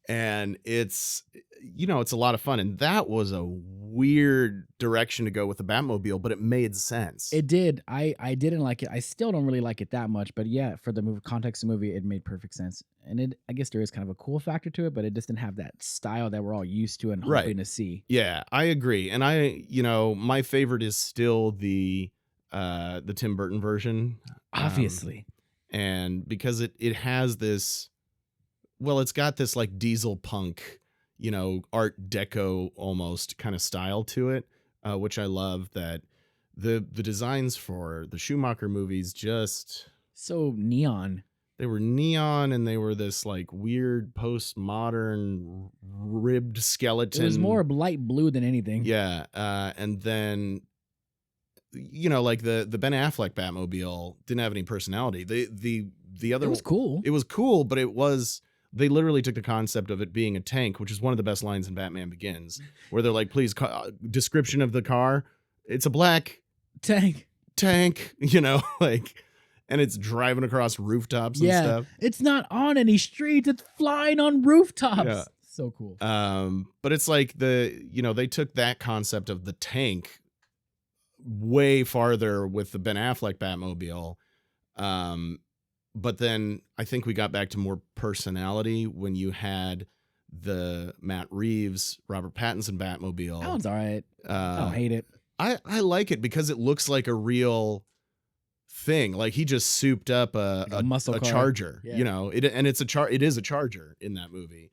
And it's, it's a lot of fun. And that was a weird direction to go with the Batmobile, but it made sense. It did. I didn't like it. I still don't really like it that much, but yeah, for the context of the movie, it made perfect sense. And I guess there is kind of a cool factor to it, but it just didn't have that style that we're all used to and hoping to see. Yeah, I agree. And my favorite is still the Tim Burton version. Obviously. And because it has this, it's got this like diesel punk, Art Deco almost kind of style to it, which I love. That the designs for the Schumacher movies just so neon. They were neon and they were this like weird postmodern ribbed skeleton. It was more light blue than anything. Yeah. And then, like the Ben Affleck Batmobile didn't have any personality. The other it was cool. It was cool, but they literally took the concept of it being a tank, which is one of the best lines in Batman Begins, where they're like, please, description of the car. It's a black tank, and it's driving across rooftops and stuff. It's not on any streets. It's flying on rooftops. Yeah. So cool. But it's like they took that concept of the tank way farther with the Ben Affleck Batmobile. But then I think we got back to more personality when you had the Matt Reeves, Robert Pattinson Batmobile. That one's all right. I don't hate it. I like it because it looks like a real thing. Like he just souped up Like muscle a car. Charger, Yeah. it is a Charger in that movie.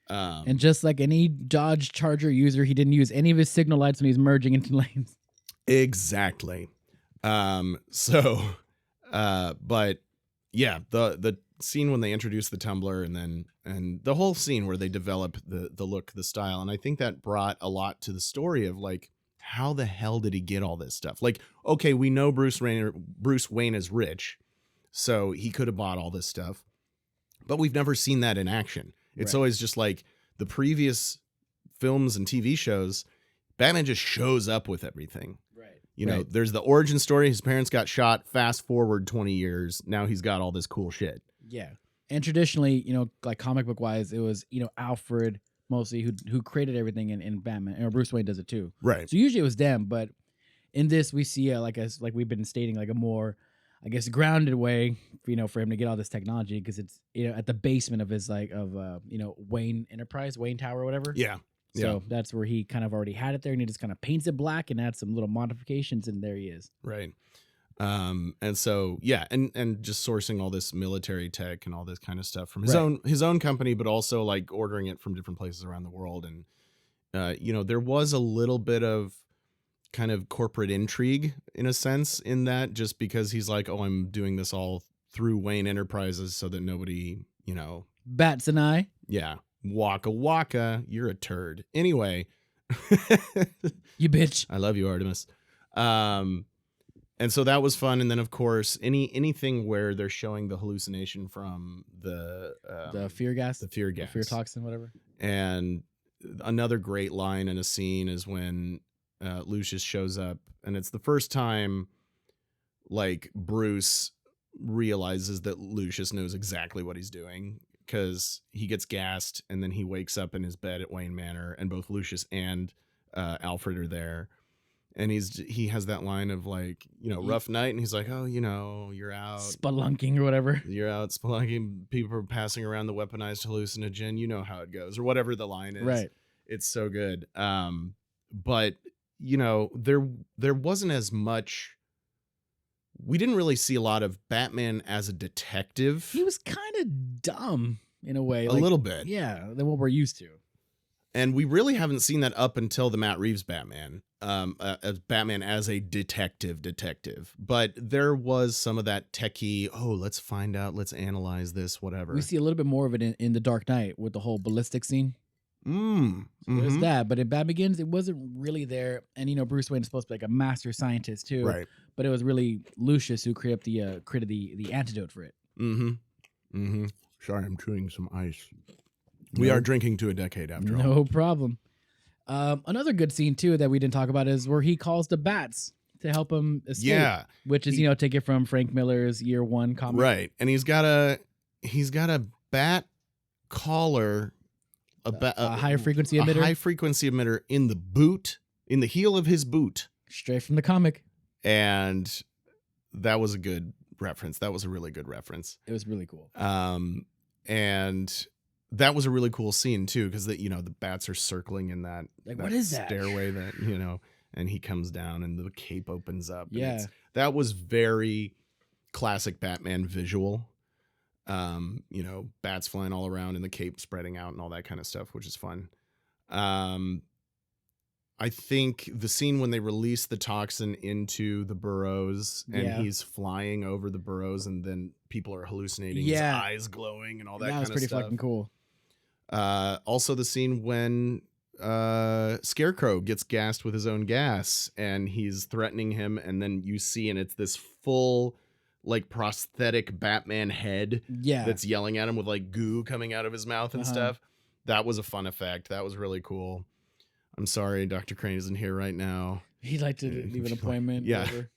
And just like any Dodge Charger user, he didn't use any of his signal lights when he's merging into lanes. Exactly. But yeah, the scene when they introduce the tumbler and the whole scene where they develop the look, the style, and I think that brought a lot to the story of like, how the hell did he get all this stuff? Like, okay, we know Bruce Wayne is rich, so he could have bought all this stuff, but we've never seen that in action. It's always just like the previous films and TV shows, Batman just shows up with everything. Right. There's the origin story. His parents got shot. Fast forward 20 years. Now he's got all this cool shit. Yeah. And traditionally, like comic book wise, it was, Alfred mostly who created everything in Batman. Or Bruce Wayne does it too. Right. So usually it was them. But in this, we see, like we've been stating, like a more, I guess, grounded way, for him to get all this technology. Because it's, at the basement of his, Wayne Enterprise, Wayne Tower or whatever. Yeah. So that's where he kind of already had it there, and he just kind of paints it black and adds some little modifications, and there he is. Right. And so yeah, and just sourcing all this military tech and all this kind of stuff from his own company, but also like ordering it from different places around the world. And there was a little bit of kind of corporate intrigue in a sense in that, just because he's like, oh, I'm doing this all through Wayne Enterprises so that nobody, bats an eye. Yeah. Waka waka, you're a turd. Anyway. You bitch. I love you, Artemis. And so that was fun. And then of course, anything where they're showing the hallucination from the fear gas. The fear gas. The fear toxin, whatever. And another great line in a scene is when Lucius shows up, and it's the first time like Bruce realizes that Lucius knows exactly what he's doing. Because he gets gassed and then he wakes up in his bed at Wayne Manor, and both Lucius and Alfred are there, and he has that line of like, rough night, and he's like, oh, you're out spelunking or whatever. You're out spelunking. People are passing around the weaponized hallucinogen. You know how it goes, or whatever the line is. Right. It's so good. But there wasn't as much. We didn't really see a lot of Batman as a detective. He was kind of dumb in a way. A little bit. Yeah, than what we're used to. And we really haven't seen that up until the Matt Reeves Batman. As Batman as a detective. But there was some of that techie, let's find out, let's analyze this, whatever. We see a little bit more of it in The Dark Knight with the whole ballistic scene. So there's that, but in Batman Begins, it wasn't really there. And Bruce Wayne is supposed to be like a master scientist too, right? But it was really Lucius who created the antidote for it. Sorry, I'm chewing some ice. We are drinking to a decade after all. No problem. Another good scene too that we didn't talk about is where he calls the bats to help him escape. Yeah, which is take it from Frank Miller's Year One comic, right? And he's got a bat collar. A high frequency emitter. A high frequency emitter in the heel of his boot. Straight from the comic. And that was a good reference. That was a really good reference. It was really cool. And that was a really cool scene too, because the bats are circling in that, what is that stairway that, and he comes down and the cape opens up. Yeah. That was very classic Batman visual. Bats flying all around and the cape spreading out and all that kind of stuff, which is fun. I think the scene when they release the toxin into the burrows and he's flying over the burrows and then people are hallucinating, his eyes glowing and all that kind of stuff. That was pretty fucking cool. Also the scene when Scarecrow gets gassed with his own gas and he's threatening him, and then you see, and it's this full like prosthetic Batman head that's yelling at him with like goo coming out of his mouth and stuff. That was a fun effect. That was really cool. I'm sorry Dr. Crane isn't here right now. He'd like to leave an appointment. Yeah. Whatever.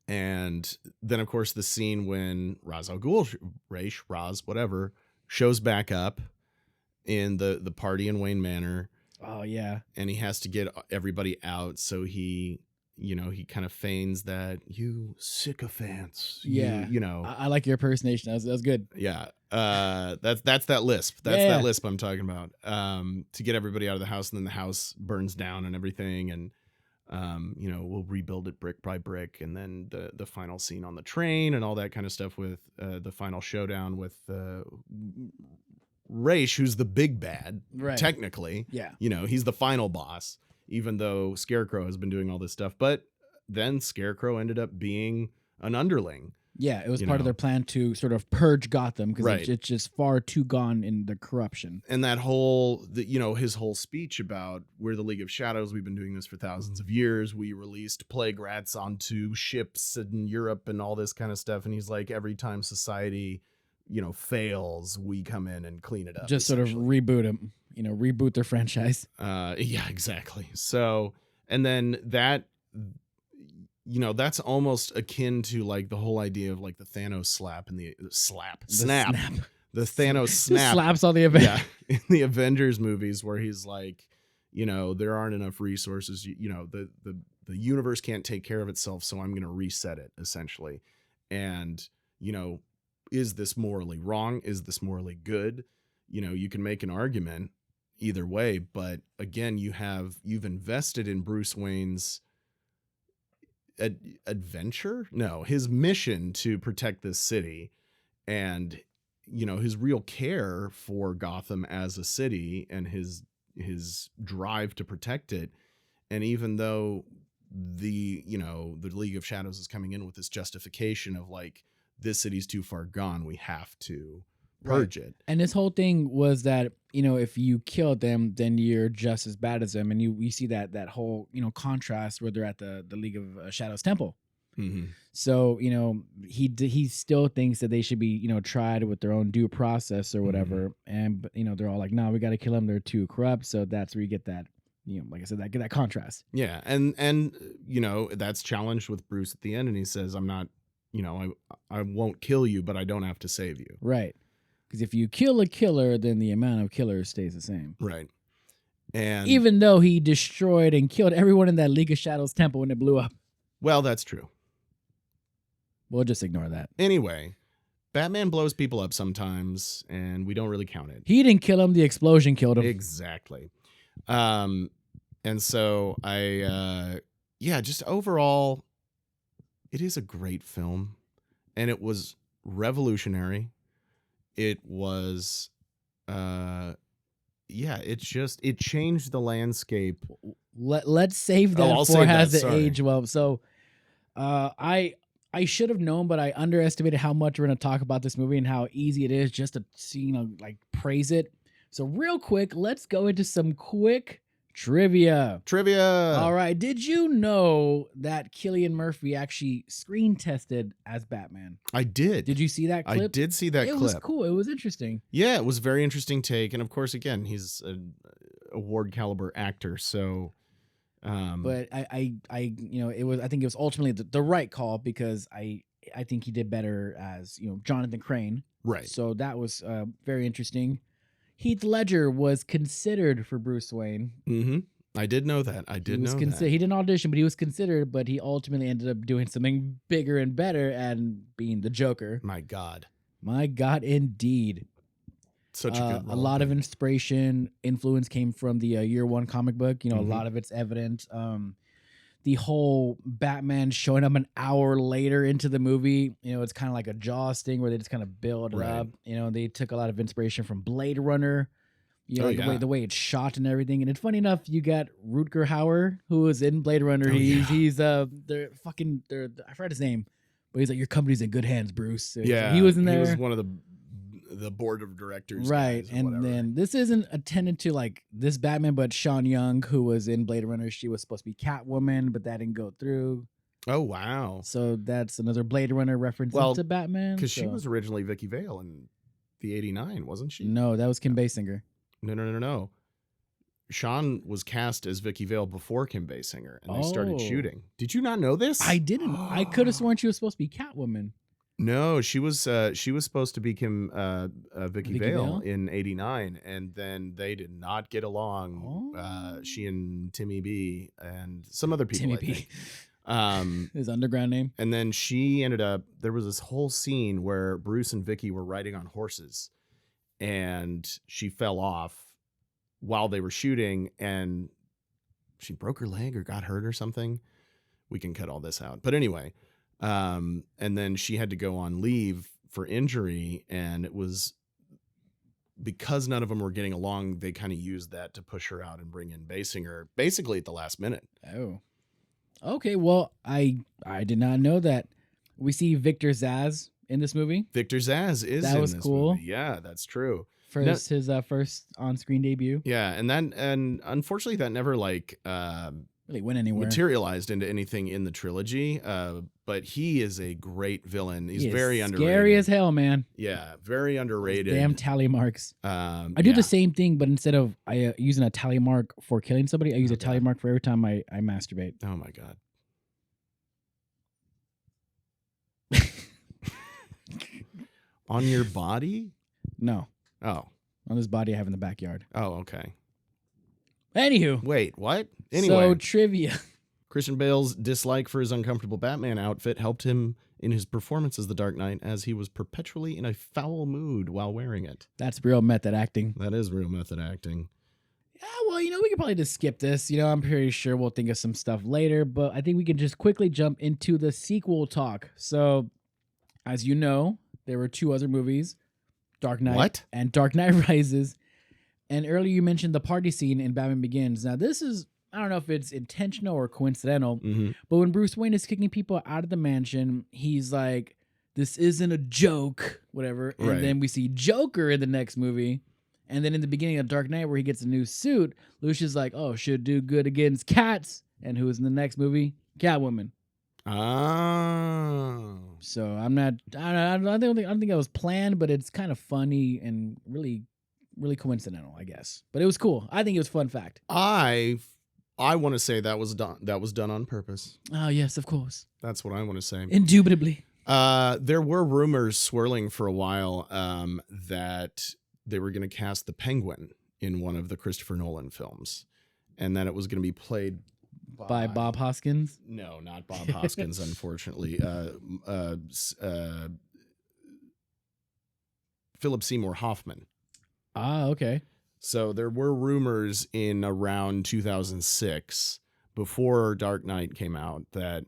And then of course the scene when Ra's al Ghul, Raz, whatever, shows back up in the party in Wayne Manor, Oh yeah. and he has to get everybody out. So he, he kind of feigns that you sycophants, Yeah. you know, I like your impersonation. That was good. yeah. That's that lisp. That's Yeah. that lisp I'm talking about. To get everybody out of the house, and then the house burns down and everything, and we'll rebuild it brick by brick, and then the final scene on the train and all that kind of stuff with the final showdown with Raish, who's the big bad, Right. technically. Yeah. He's the final boss, even though Scarecrow has been doing all this stuff. But then Scarecrow ended up being an underling. Yeah, it was part of their plan to sort of purge Gotham because Right. it's just far too gone in the corruption. And that whole, his whole speech about we're the League of Shadows, we've been doing this for thousands of years. We released plague rats onto ships in Europe and all this kind of stuff. And he's like, every time society, fails, we come in and clean it up. Just sort of reboot them, reboot their franchise. Yeah, exactly. So, and then that, that's almost akin to like the whole idea of like the Thanos slap and the snap. The Thanos snap. Slaps all the events. Yeah, in the Avengers movies where he's like, there aren't enough resources. The universe can't take care of itself, so I'm going to reset it, essentially. And, is this morally wrong? Is this morally good? You can make an argument either way, but again, you've invested in Bruce Wayne's adventure? No, his mission to protect this city, and his real care for Gotham as a city, and his drive to protect it. And even though the League of Shadows is coming in with this justification of like, this city's too far gone, we have to purge it. And this whole thing was that, if you kill them, then you're just as bad as them. And we see that whole, contrast where they're at the League of Shadows temple. Mm-hmm. So, he still thinks that they should be, tried with their own due process or whatever. And, they're all like, no, we got to kill them. They're too corrupt. So that's where you get that, like I said, that contrast. Yeah. And that's challenged with Bruce at the end. And he says, I'm not, I won't kill you, but I don't have to save you. Right. Because if you kill a killer, then the amount of killers stays the same. Right. And even though he destroyed and killed everyone in that League of Shadows temple when it blew up. Well, that's true. We'll just ignore that. Anyway, Batman blows people up sometimes, and we don't really count it. He didn't kill him. The explosion killed him. Exactly. And so just overall, it is a great film, and it was revolutionary. It was, it changed the landscape. Let's save that I'll for save has that, it age well. So, I should have known, but I underestimated how much we're going to talk about this movie and how easy it is just to see, like praise it. So real quick, let's go into some quick trivia. All right. Did you know that Cillian Murphy actually screen tested as Batman? I did. Did you see that clip? I did see that clip. It was cool. It was interesting. Yeah, it was a very interesting take. And of course, again, he's an award caliber actor. So, but I think it was ultimately the right call because I think he did better as, Jonathan Crane. Right. So that was very interesting. Heath Ledger was considered for Bruce Wayne. Mm-hmm. I did know that. I did know that. He didn't audition, but he was considered, but he ultimately ended up doing something bigger and better and being the Joker. My God, indeed. Such a good role. A lot of influence came from the Year One comic book. A lot of it's evident. The whole Batman showing up an hour later into the movie, it's kind of like a Jaws thing where they just kind of build it up. They took a lot of inspiration from Blade Runner, the way it's shot and everything. And it's funny enough, you got Rutger Hauer, who was in Blade Runner. He's I forgot his name, but he's like, your company's in good hands, Bruce. So he was in there. He was one of the board of directors, right? And then this isn't attended to like this Batman, but Sean Young, who was in Blade Runner, she was supposed to be Catwoman, but that didn't go through. Oh wow! So that's another Blade Runner reference to Batman, because she was originally Vicky Vale in the '89, wasn't she? No, that was Kim Basinger. No. Sean was cast as Vicky Vale before Kim Basinger, and they started shooting. Did you not know this? I didn't. I could have sworn she was supposed to be Catwoman. No, she was supposed to be Vicky Vicky Vale Vale? in '89, and then they did not get along. Oh, She and Timmy B and some other people, Timmy I think. B, his underground name. And then she ended up. There was this whole scene where Bruce and Vicky were riding on horses, and she fell off while they were shooting, and she broke her leg or got hurt or something. We can cut all this out, but anyway. And then she had to go on leave for injury, and it was because none of them were getting along. They kind of used that to push her out and bring in Basinger basically at the last minute. Oh, okay. Well, I did not know that. We see Victor Zsasz in this movie. Victor Zsasz is That in was this cool. movie. Yeah, that's true. His first on-screen debut. Yeah, and unfortunately that never Really went anywhere. materialized into anything in the trilogy. But he is a great villain. He's very underrated. Scary as hell, man. Yeah, very underrated. Damn tally marks. I do yeah. the same thing, but instead of using a tally mark for killing somebody, I use a tally mark for every time I masturbate. Oh my God. On your body? No. Oh. On this body I have in the backyard. Oh, okay. Anywho. Wait, what? Anyway. So, trivia. Christian Bale's dislike for his uncomfortable Batman outfit helped him in his performance as the Dark Knight, as he was perpetually in a foul mood while wearing it. That's real method acting. That is real method acting. Yeah, well, we could probably just skip this. I'm pretty sure we'll think of some stuff later, but I think we can just quickly jump into the sequel talk. So, as you know, there were two other movies, Dark Knight and Dark Knight Rises. And earlier you mentioned the party scene in Batman Begins. Now, this is, I don't know if it's intentional or coincidental, but when Bruce Wayne is kicking people out of the mansion, he's like, this isn't a joke, whatever. And then we see Joker in the next movie. And then in the beginning of Dark Knight, where he gets a new suit, Lucia's like, oh, should do good against cats. And who's in the next movie? Catwoman. Oh. So I don't think that was planned, but it's kind of funny and really, really coincidental, I guess. But it was cool. I think it was a fun fact. I want to say that was done on purpose. Oh, yes, of course. That's what I want to say. Indubitably. There were rumors swirling for a while that they were going to cast the Penguin in one of the Christopher Nolan films, and that it was going to be played by Bob Hoskins. No, not Bob Hoskins, unfortunately. Philip Seymour Hoffman. Ah, okay. So there were rumors in around 2006, before Dark Knight came out, that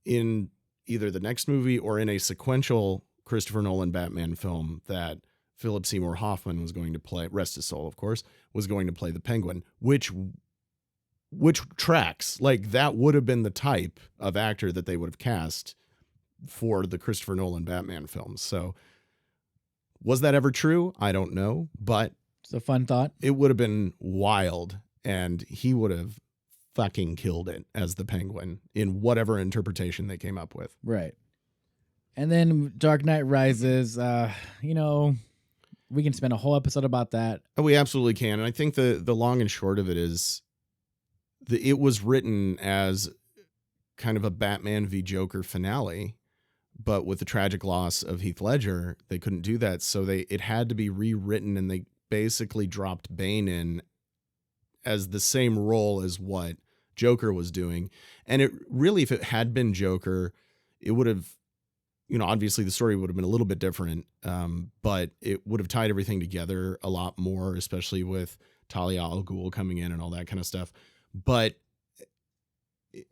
in either the next movie or in a sequential Christopher Nolan Batman film, that Philip Seymour Hoffman was going to play, rest his soul, of course, was going to play the Penguin, which tracks. Like, that would have been the type of actor that they would have cast for the Christopher Nolan Batman films. So was that ever true? I don't know, but it's a fun thought. It would have been wild, and he would have fucking killed it as the Penguin in whatever interpretation they came up with. Right. And then Dark Knight Rises, we can spend a whole episode about that. Oh, we absolutely can. And I think the long and short of it is it was written as kind of a Batman v Joker finale, but with the tragic loss of Heath Ledger, they couldn't do that. So it had to be rewritten, and they basically dropped Bane in as the same role as what Joker was doing. And it really, if it had been Joker, it would have, obviously the story would have been a little bit different, but it would have tied everything together a lot more, especially with Talia al Ghul coming in and all that kind of stuff.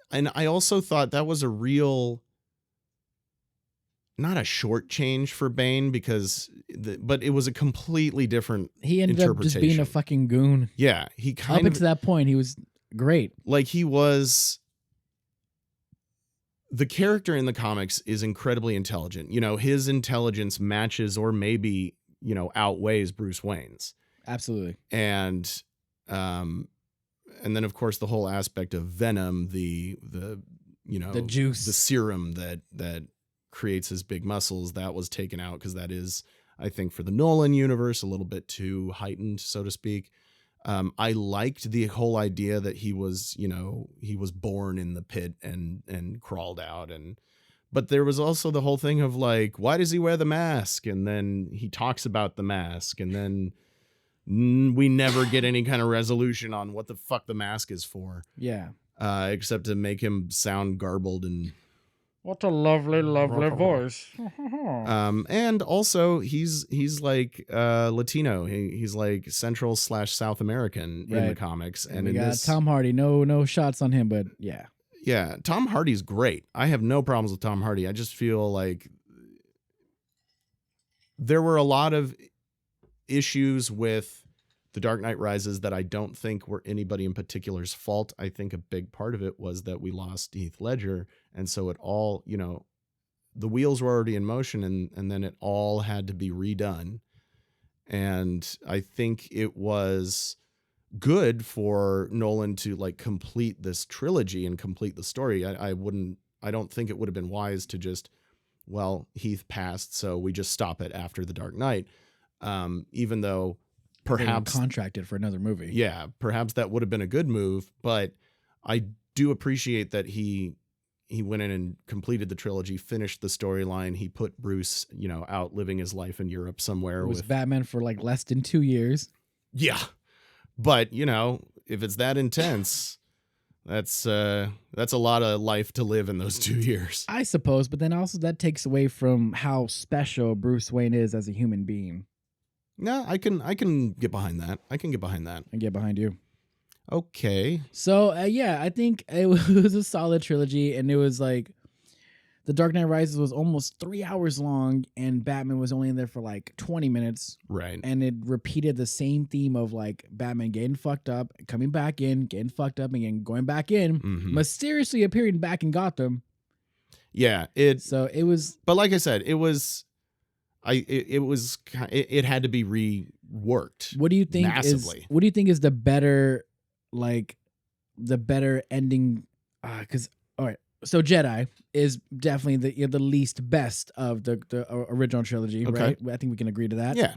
And I also thought that was a real, not a short change for Bane, but it was a completely different He ended up just being a fucking goon. Yeah, he kind of... Up until that point, he was great. Like, he was... The character in the comics is incredibly intelligent. His intelligence matches or maybe, outweighs Bruce Wayne's. Absolutely. And then, of course, the whole aspect of Venom, the juice, the serum that creates his big muscles, that was taken out because that is, I think, for the Nolan universe, a little bit too heightened, so to speak. I liked the whole idea that he was born in the pit and crawled out, But there was also the whole thing of like, why does he wear the mask? And then he talks about the mask, and then we never get any kind of resolution on what the fuck the mask is for. Yeah. Except to make him sound garbled and. What a lovely, lovely voice. And also he's like Latino. He's like Central/South American in the comics. And we in got this, Tom Hardy. No shots on him, but yeah. Yeah, Tom Hardy's great. I have no problems with Tom Hardy. I just feel like there were a lot of issues with The Dark Knight Rises that I don't think were anybody in particular's fault. I think a big part of it was that we lost Heath Ledger. And so it all, the wheels were already in motion, and then it all had to be redone. And I think it was good for Nolan to like complete this trilogy and complete the story. I don't think it would have been wise to just, well, Heath passed, so we just stop it after The Dark Knight. Even though perhaps contracted for another movie. Yeah, perhaps that would have been a good move, but I do appreciate that he went in and completed the trilogy, finished the storyline. He put Bruce, out living his life in Europe somewhere. It was Batman for like less than 2 years. Yeah. But, if it's that intense, that's a lot of life to live in those 2 years. I suppose, but then also that takes away from how special Bruce Wayne is as a human being. No, I can get behind that. I can get behind that. I get behind you. Okay. So, I think it was a solid trilogy, and it was like The Dark Knight Rises was almost 3 hours long, and Batman was only in there for like 20 minutes. Right. And it repeated the same theme of like Batman getting fucked up, coming back in, getting fucked up again, going back in, mysteriously appearing back in Gotham. Yeah. So it was. But like I said, it was. It had to be reworked. What do you think massively? What do you think is the better ending? Because all right, so Jedi is definitely the least best of the original trilogy, right? I think we can agree to that. Yeah.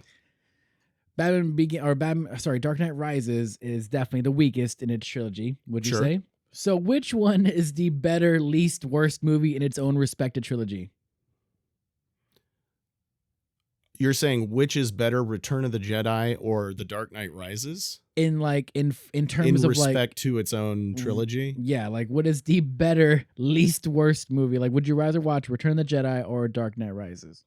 Dark Knight Rises is definitely the weakest in its trilogy. Would you Sure. say? So which one is the better, least worst movie in its own respected trilogy? You're saying which is better, Return of the Jedi or The Dark Knight Rises? In terms in of respect to its own trilogy? Yeah, like what is the better, least worst movie? Like, would you rather watch Return of the Jedi or Dark Knight Rises?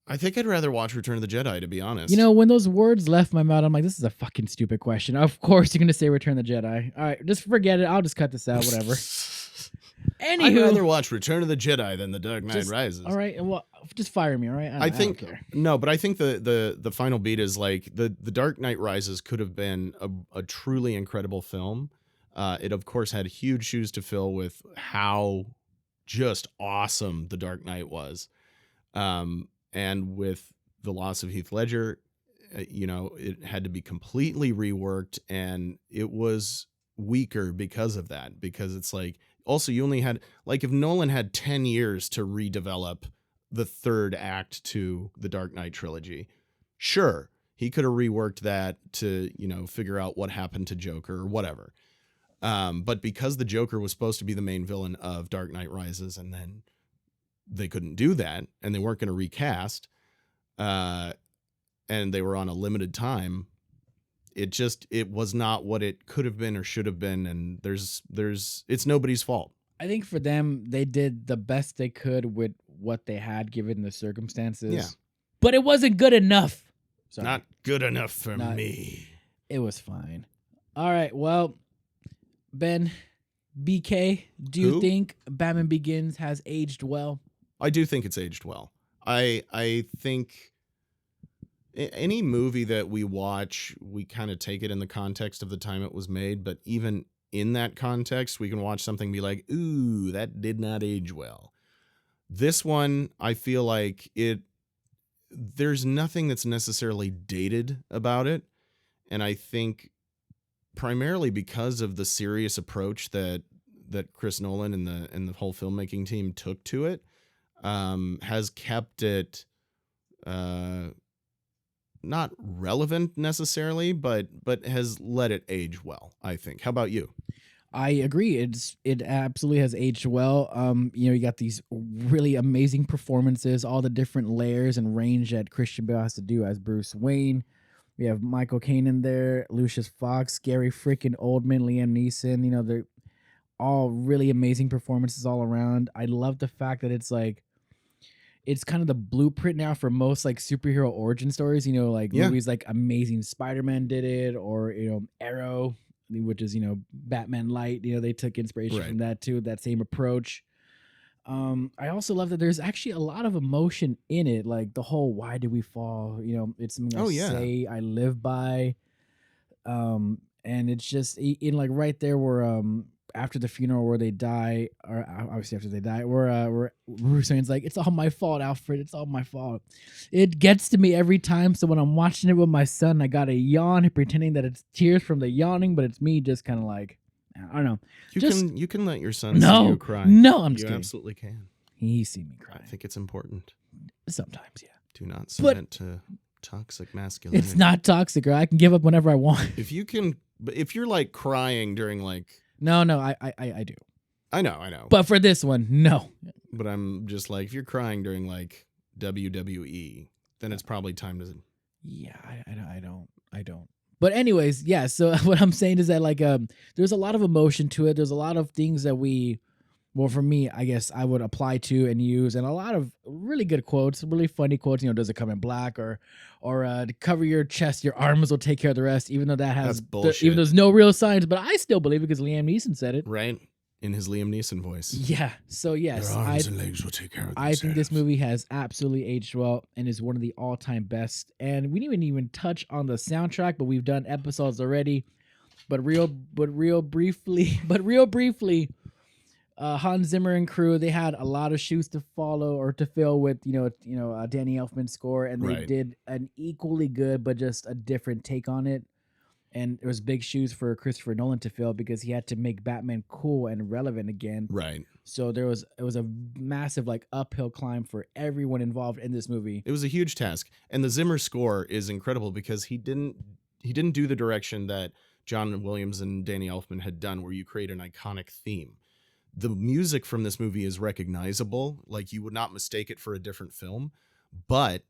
I think I'd rather watch Return of the Jedi, to be honest. When those words left my mouth, I'm like, this is a fucking stupid question. Of course you're gonna say Return of the Jedi. All right, just forget it. I'll just cut this out. Whatever. Anywho, I'd rather watch Return of the Jedi than The Dark Knight Rises. All right, well, just fire me. All right, I think don't care. No, but I think the final beat is like the Dark Knight Rises could have been a truly incredible film. It of course had huge shoes to fill with how just awesome The Dark Knight was, and with the loss of Heath Ledger, it had to be completely reworked, and it was weaker because of that. Because it's like, also you only had, like, if Nolan had 10 years to redevelop the third act to the Dark Knight trilogy, sure, he could have reworked that to, figure out what happened to Joker or whatever. But because the Joker was supposed to be the main villain of Dark Knight Rises, and then they couldn't do that, and they weren't going to recast, and they were on a limited time, it was not what it could have been or should have been, and it's nobody's fault. I think for them, they did the best they could with what they had given the circumstances. Yeah. But it wasn't good enough. Sorry. Not good enough for me. It was fine. All right, well, Ben, BK, do you think Batman Begins has aged well? I do think it's aged well. I think any movie that we watch, we kind of take it in the context of the time it was made, but even in that context, we can watch something and be like, ooh, that did not age well. This one, I feel like there's nothing that's necessarily dated about it. And I think primarily because of the serious approach that Chris Nolan and the whole filmmaking team took to it, has kept it not relevant necessarily, but has let it age well, I think. How about you? I agree. It absolutely has aged well. You got these really amazing performances, all the different layers and range that Christian Bale has to do as Bruce Wayne. We have Michael Caine in there, Lucius Fox, Gary freaking Oldman, Liam Neeson. They're all really amazing performances all around. I love the fact that it's kind of the blueprint now for most like superhero origin stories. Like Yeah. movies like Amazing Spider-Man did it, or Arrow, which is Batman Light. They took inspiration Right. from that too. That same approach. I also love that there's actually a lot of emotion in it, like the whole "Why do we fall?" It's something I Oh yeah. say, I live by. And it's just in like right there where after the funeral where they die, or obviously after they die, where Bruce Wayne's like, "It's all my fault, Alfred. It's all my fault." It gets to me every time. So when I'm watching it with my son, I gotta yawn, pretending that it's tears from the yawning, but it's me just kind of like, I don't know. You can let your son see you cry. No, I'm just You kidding. absolutely can. He's seen me cry. I think it's important. Sometimes, yeah. Do not submit to toxic masculinity. It's not toxic, or I can give up whenever I want. If you're like crying during like. No, I do. I know. But for this one, no. But I'm just like, if you're crying during like WWE, then it's probably time to. Yeah, I don't. But anyways, yeah. So what I'm saying is that like, there's a lot of emotion to it. There's a lot of things that well, for me, I guess I would apply to and use, and a lot of really good quotes, really funny quotes. Does it come in black, or to cover your chest, your arms will take care of the rest. Even though That's bullshit. even though there's no real signs, but I still believe it because Liam Neeson said it. Right, in his Liam Neeson voice. Yeah. So yes, Your arms and legs will take care of themselves. I think this movie has absolutely aged well and is one of the all-time best. And we didn't even touch on the soundtrack, but we've done episodes already. But real briefly. Hans Zimmer and crew, they had a lot of shoes to follow or to fill with, Danny Elfman's score, and they did an equally good but just a different take on it. And there was big shoes for Christopher Nolan to fill because he had to make Batman cool and relevant again. Right. So it was a massive like uphill climb for everyone involved in this movie. It was a huge task, and the Zimmer score is incredible because he didn't do the direction that John Williams and Danny Elfman had done, where you create an iconic theme. The music from this movie is recognizable, like you would not mistake it for a different film, but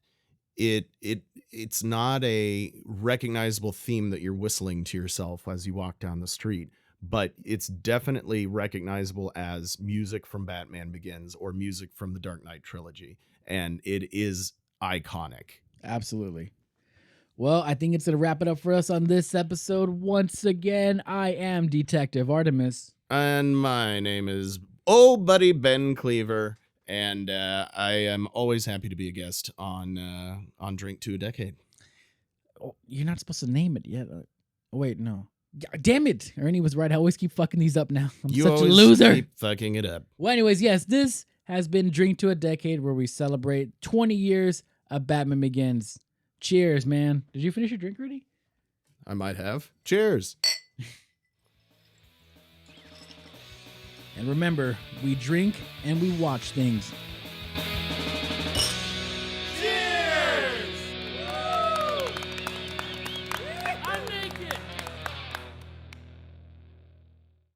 it's not a recognizable theme that you're whistling to yourself as you walk down the street, but it's definitely recognizable as music from Batman Begins or music from the Dark Knight trilogy, and it is iconic. Absolutely. Well, I think it's going to wrap it up for us on this episode. Once again, I am Detective Artemis. And my name is old buddy Ben Cleaver, and I am always happy to be a guest on Drink to a Decade. Oh, you're not supposed to name it yet. Wait, no. Damn it. Ernie was right. I always keep fucking these up now. I'm such a loser. Keep fucking it up. Well, anyways, yes, this has been Drink to a Decade, where we celebrate 20 years of Batman Begins. Cheers, man. Did you finish your drink already? I might have. Cheers. And remember, we drink and we watch things.